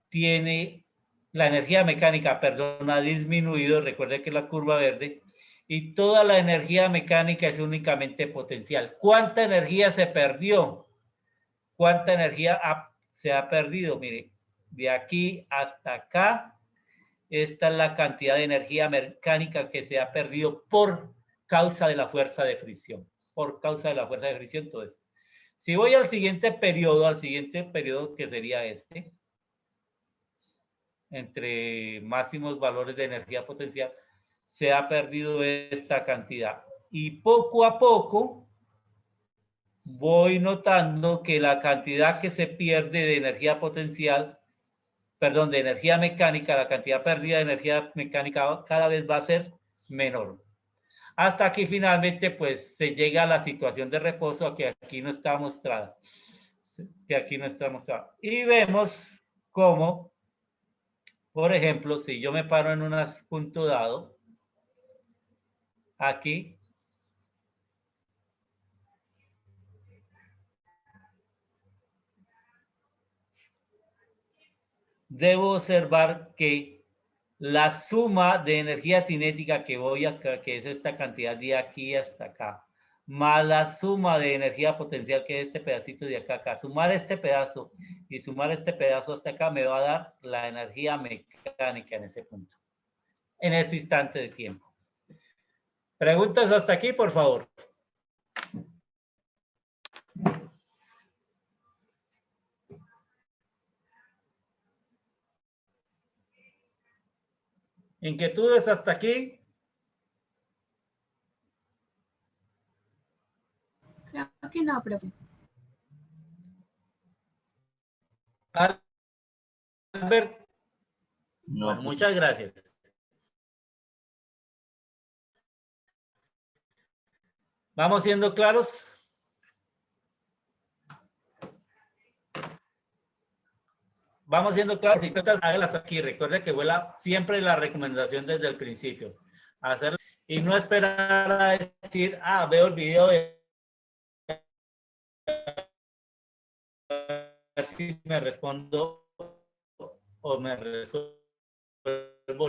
tiene, la energía mecánica, perdón, ha disminuido, recuerde que la curva verde, y toda la energía mecánica es únicamente potencial. ¿Cuánta energía se perdió? ¿Cuánta energía se ha perdido? Mire, de aquí hasta acá, esta es la cantidad de energía mecánica que se ha perdido por causa de la fuerza de fricción. Por causa de la fuerza de fricción, entonces. Si voy al siguiente periodo que sería este, entre máximos valores de energía potencial, se ha perdido esta cantidad. Y poco a poco voy notando que la cantidad que se pierde de energía potencial, perdón, de energía mecánica, la cantidad perdida de energía mecánica cada vez va a ser menor. Hasta que finalmente pues se llega a la situación de reposo que aquí no está mostrada. Y vemos cómo, por ejemplo, si yo me paro en un punto dado, aquí, debo observar que la suma de energía cinética que voy acá, que es esta cantidad de aquí hasta acá, más la suma de energía potencial que es este pedacito de acá, sumar este pedazo y sumar este pedazo hasta acá me va a dar la energía mecánica en ese punto, en ese instante de tiempo. ¿Preguntas hasta aquí, por favor? ¿Inquietudes hasta aquí? Creo que no, profe. Albert, No, bueno, muchas gracias. ¿Vamos siendo claros? Vamos siendo claros. Háganlas aquí. Recuerde que fue siempre la recomendación desde el principio. Hacer y no esperar a decir, veo el video de ver si me respondo o me resuelvo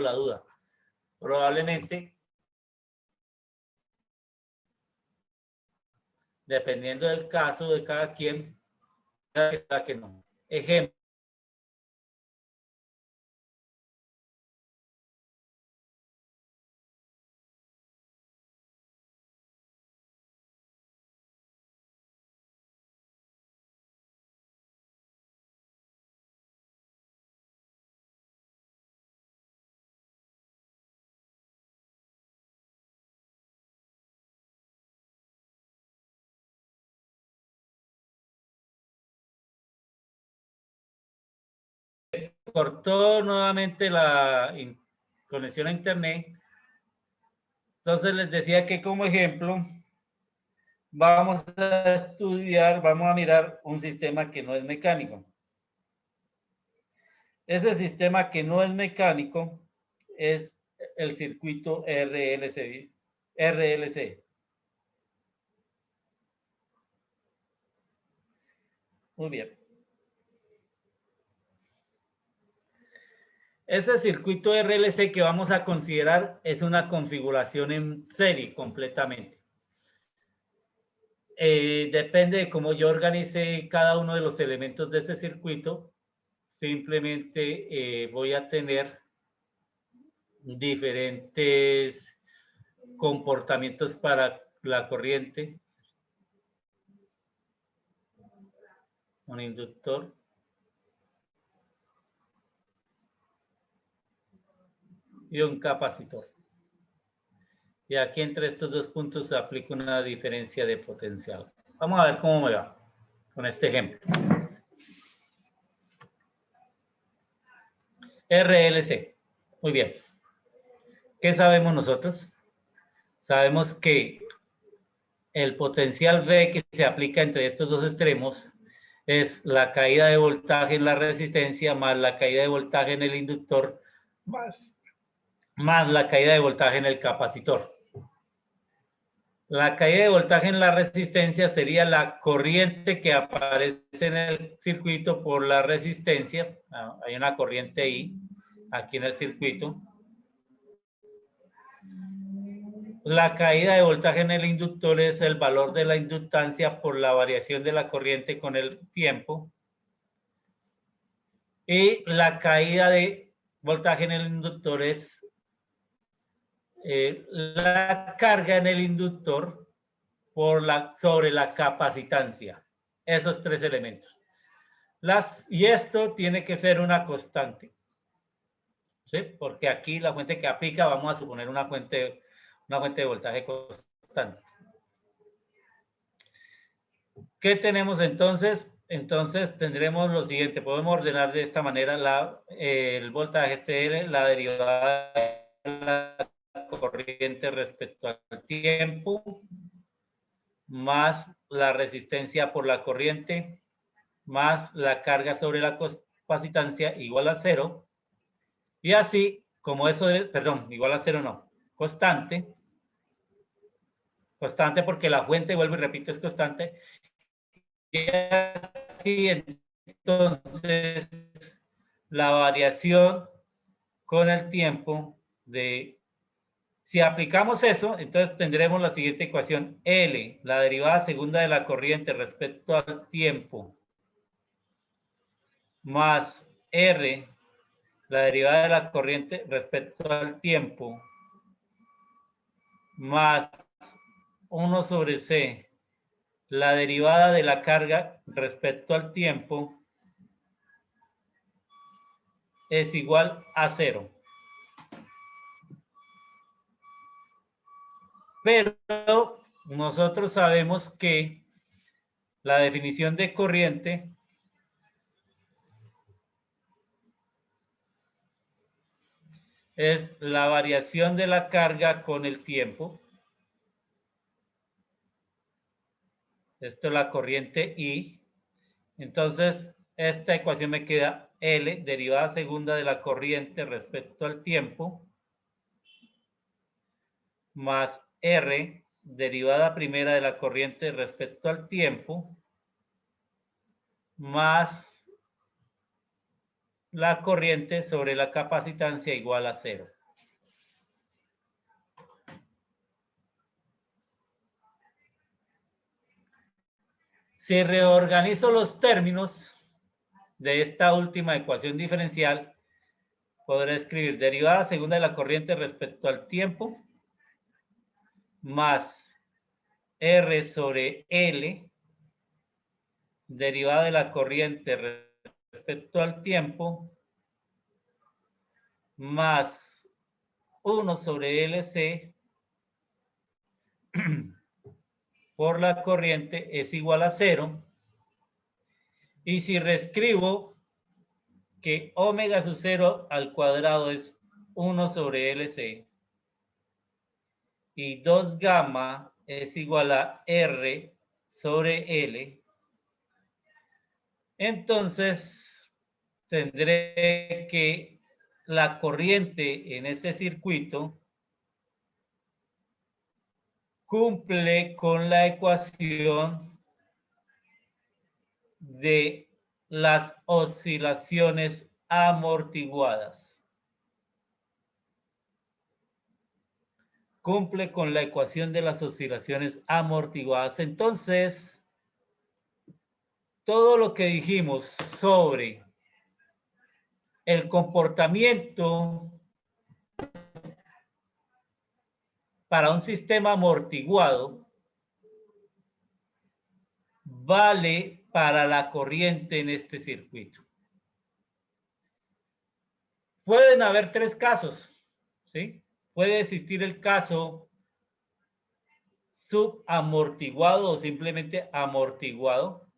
la duda. Probablemente, dependiendo del caso de cada quien, que no. Ejemplo. Cortó nuevamente la conexión a internet. Entonces les decía que como ejemplo vamos a estudiar, vamos a mirar un sistema que no es mecánico. Ese sistema que no es mecánico es el circuito RLC. Muy bien. Ese circuito RLC que vamos a considerar es una configuración en serie completamente. Depende de cómo yo organice cada uno de los elementos de ese circuito. Simplemente voy a tener diferentes comportamientos para la corriente. Un inductor. Y un capacitor. Y aquí entre estos dos puntos se aplica una diferencia de potencial. Vamos a ver cómo me va con este ejemplo. RLC. Muy bien. ¿Qué sabemos nosotros? Sabemos que el potencial V que se aplica entre estos dos extremos es la caída de voltaje en la resistencia más la caída de voltaje en el inductor más la caída de voltaje en el capacitor. La caída de voltaje en la resistencia sería la corriente que aparece en el circuito por la resistencia. Hay una corriente I aquí en el circuito. La caída de voltaje en el inductor es el valor de la inductancia por la variación de la corriente con el tiempo. Y la caída de voltaje en el inductor es la carga en el inductor sobre la capacitancia. Esos tres elementos. Y esto tiene que ser una constante. ¿Sí? Porque aquí la fuente que aplica, vamos a suponer una fuente de voltaje constante. ¿Qué tenemos entonces? Entonces tendremos lo siguiente. Podemos ordenar de esta manera el voltaje CL, la derivada de la corriente respecto al tiempo, más la resistencia por la corriente, más la carga sobre la capacitancia igual a 0. Y así, como eso es, perdón, igual a 0 no, constante porque la fuente, vuelvo y repito, es constante. Y así, entonces, la variación con el tiempo si aplicamos eso, entonces tendremos la siguiente ecuación. L, la derivada segunda de la corriente respecto al tiempo, más R, la derivada de la corriente respecto al tiempo, más 1 sobre C, la derivada de la carga respecto al tiempo, es igual a 0. Pero nosotros sabemos que la definición de corriente es la variación de la carga con el tiempo. Esto es la corriente I. Entonces, esta ecuación me queda L, derivada segunda de la corriente respecto al tiempo, más R, derivada primera de la corriente respecto al tiempo, más la corriente sobre la capacitancia igual a 0. Si reorganizo los términos de esta última ecuación diferencial, podré escribir derivada segunda de la corriente respecto al tiempo, más R sobre L, derivada de la corriente respecto al tiempo, más 1 sobre LC por la corriente es igual a 0. Y si reescribo que omega sub 0 al cuadrado es 1 sobre LC y 2 gamma es igual a R sobre L, entonces tendré que la corriente en ese circuito cumple con la ecuación de las oscilaciones amortiguadas. Cumple con la ecuación de las oscilaciones amortiguadas. Entonces, todo lo que dijimos sobre el comportamiento para un sistema amortiguado vale para la corriente en este circuito. Pueden haber tres casos, ¿sí? Puede existir el caso subamortiguado o simplemente amortiguado.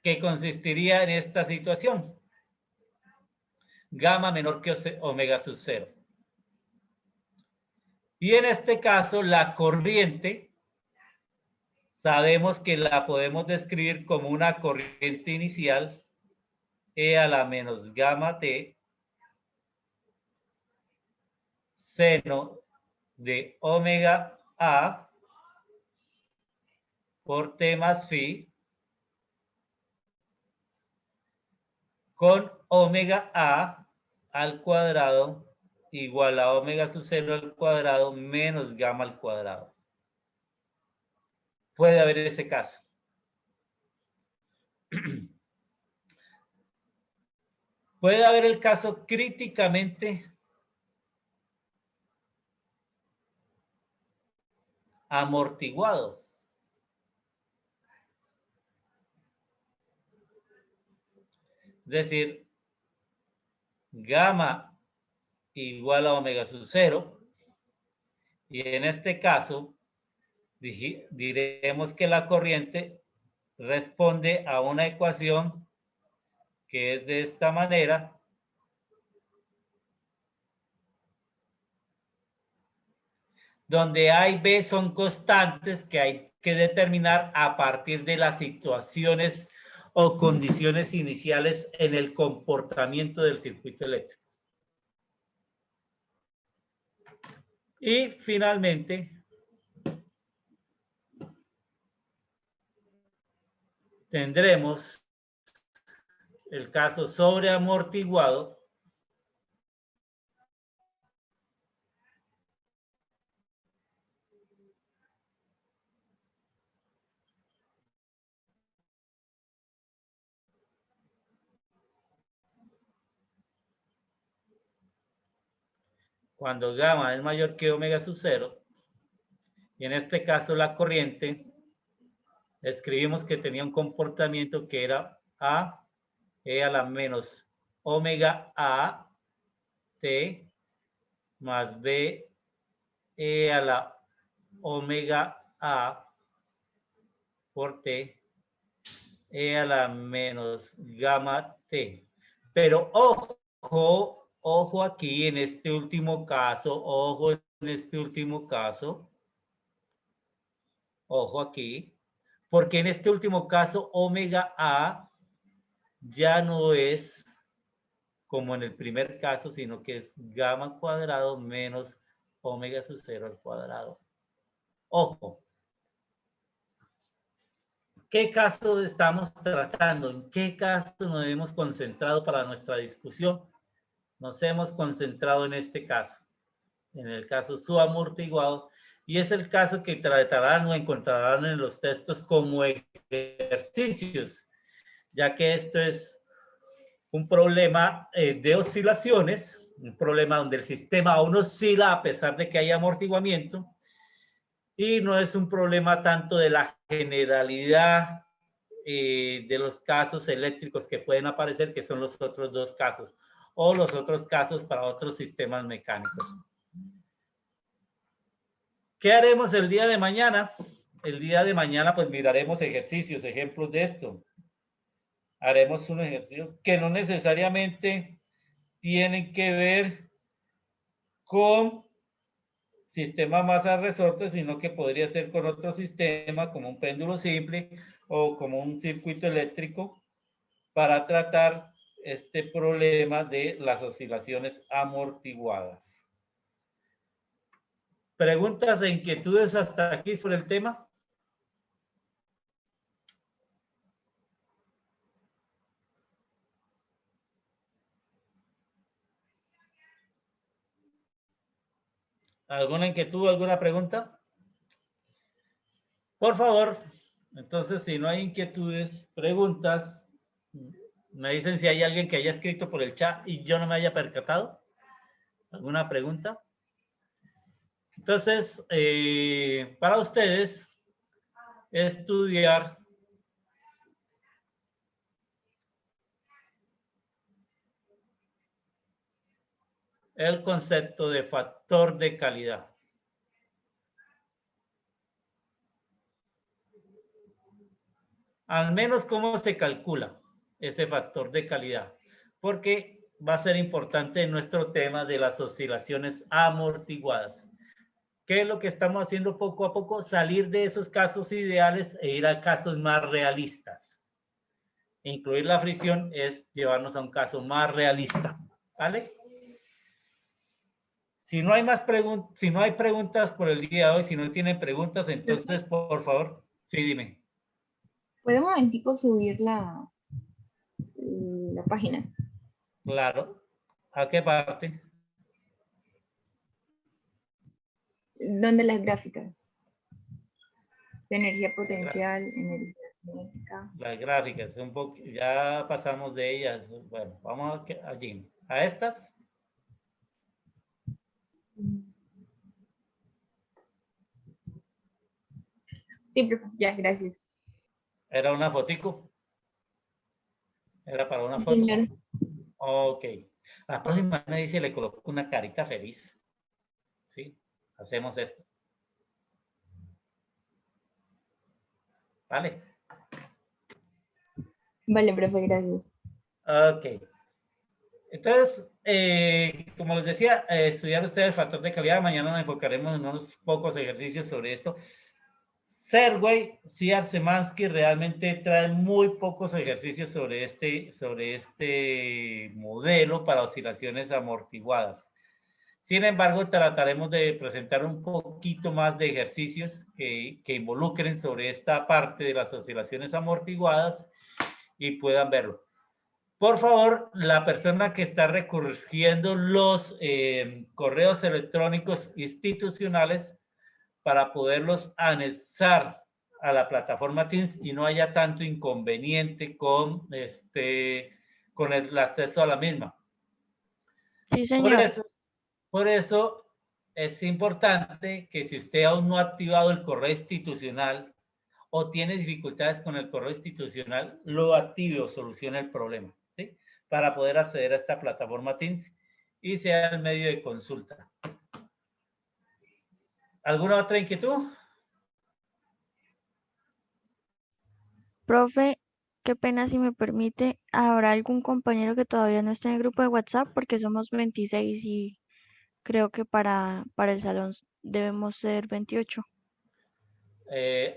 Que consistiría en esta situación. gamma menor que omega sub 0. Y en este caso, la corriente, sabemos que la podemos describir como una corriente inicial, E a la menos gamma t, seno de omega a por t más phi, con omega a al cuadrado igual a omega sub 0 al cuadrado menos gamma al cuadrado. Puede haber ese caso. Puede haber el caso críticamente amortiguado. Es decir, gamma igual a omega sub 0. Y en este caso, diremos que la corriente responde a una ecuación que es de esta manera. Donde A y B son constantes que hay que determinar a partir de las situaciones o condiciones iniciales en el comportamiento del circuito eléctrico. Y finalmente, tendremos el caso sobreamortiguado, cuando gamma es mayor que omega sub 0, y en este caso la corriente, escribimos que tenía un comportamiento que era A, E a la menos omega A, T, más B, E a la omega A, por T, E a la menos gamma T. Pero ojo aquí en este último caso, ojo aquí, porque en este último caso omega A ya no es como en el primer caso, sino que es gamma cuadrado menos omega sub 0 al cuadrado. Ojo. ¿Qué caso estamos tratando? ¿En qué caso nos hemos concentrado para nuestra discusión? Nos hemos concentrado en este caso, en el caso subamortiguado, y es el caso que tratarán o encontrarán en los textos como ejercicios, ya que esto es un problema de oscilaciones, un problema donde el sistema aún oscila a pesar de que haya amortiguamiento, y no es un problema tanto de la generalidad de los casos eléctricos que pueden aparecer, que son los otros dos casos, o los otros casos para otros sistemas mecánicos. ¿Qué haremos el día de mañana? El día de mañana pues miraremos ejercicios, ejemplos de esto. Haremos un ejercicio que no necesariamente tienen que ver con sistema masa-resorte, sino que podría ser con otro sistema, como un péndulo simple o como un circuito eléctrico, para tratar este problema de las oscilaciones amortiguadas. ¿Preguntas e inquietudes hasta aquí sobre el tema? ¿Alguna inquietud, alguna pregunta? Por favor, entonces, si no hay inquietudes, preguntas, me dicen si hay alguien que haya escrito por el chat y yo no me haya percatado. ¿Alguna pregunta? Entonces, para ustedes, estudiar el concepto de factor de calidad. Al menos cómo se calcula ese factor de calidad. Porque va a ser importante en nuestro tema de las oscilaciones amortiguadas. ¿Qué es lo que estamos haciendo poco a poco? Salir de esos casos ideales e ir a casos más realistas. Incluir la fricción es llevarnos a un caso más realista, ¿vale? Si no hay más preguntas, si no hay preguntas por el día de hoy, si no tienen preguntas, entonces, por favor, sí, dime. ¿Puede un momentico subir la página? Claro. ¿A qué parte? ¿Dónde las gráficas? De energía potencial, energía cinética. Las gráficas, un poco, ya pasamos de ellas. Bueno, vamos allí. ¿A estas? Sí, profe, ya, gracias. ¿Era una fotico? ¿Era para una foto? Señor. Ok. La próxima me dice, le coloco una carita feliz. ¿Sí? Hacemos esto. ¿Vale? Vale, profe, gracias. Ok. Entonces, como les decía, estudiar ustedes el factor de calidad. Mañana nos enfocaremos en unos pocos ejercicios sobre esto. Serway, Szymanski realmente trae muy pocos ejercicios sobre este modelo para oscilaciones amortiguadas. Sin embargo, trataremos de presentar un poquito más de ejercicios que involucren sobre esta parte de las oscilaciones amortiguadas y puedan verlo. Por favor, la persona que está recurriendo los correos electrónicos institucionales para poderlos anexar a la plataforma Teams y no haya tanto inconveniente con el acceso a la misma. Sí, señor. Por eso es importante que si usted aún no ha activado el correo institucional o tiene dificultades con el correo institucional, lo active o solucione el problema, ¿sí? Para poder acceder a esta plataforma Teams y sea el medio de consulta. ¿Alguna otra inquietud? Profe, qué pena si me permite, ¿habrá algún compañero que todavía no esté en el grupo de WhatsApp? Porque somos 26 y creo que para el salón debemos ser 28.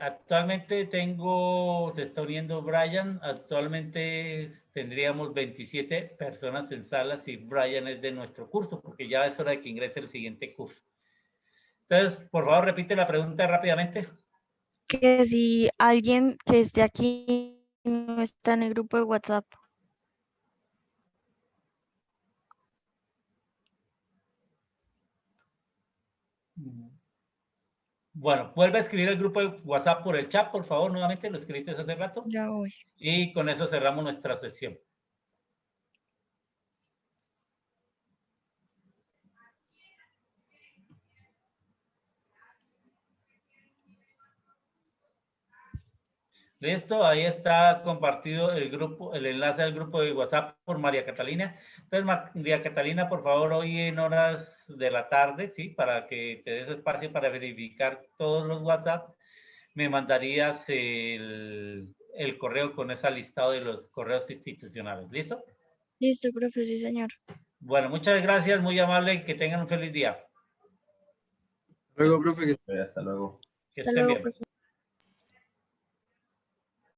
Actualmente se está uniendo Brian, actualmente tendríamos 27 personas en sala si Brian es de nuestro curso, porque ya es hora de que ingrese el siguiente curso. Entonces, por favor, repite la pregunta rápidamente. Que si alguien que esté aquí no está en el grupo de WhatsApp. Bueno, vuelve a escribir el grupo de WhatsApp por el chat, por favor, nuevamente, lo escribiste hace rato. Ya voy. Y con eso cerramos nuestra sesión. Listo, ahí está compartido el enlace al grupo de WhatsApp por María Catalina. Entonces, María Catalina, por favor, hoy en horas de la tarde, ¿sí? Para que te des espacio para verificar todos los WhatsApp, me mandarías el correo con ese listado de los correos institucionales. ¿Listo? Listo, profe, sí, señor. Bueno, muchas gracias, muy amable y que tengan un feliz día. Luego, profe. Hasta luego. Que estén bien.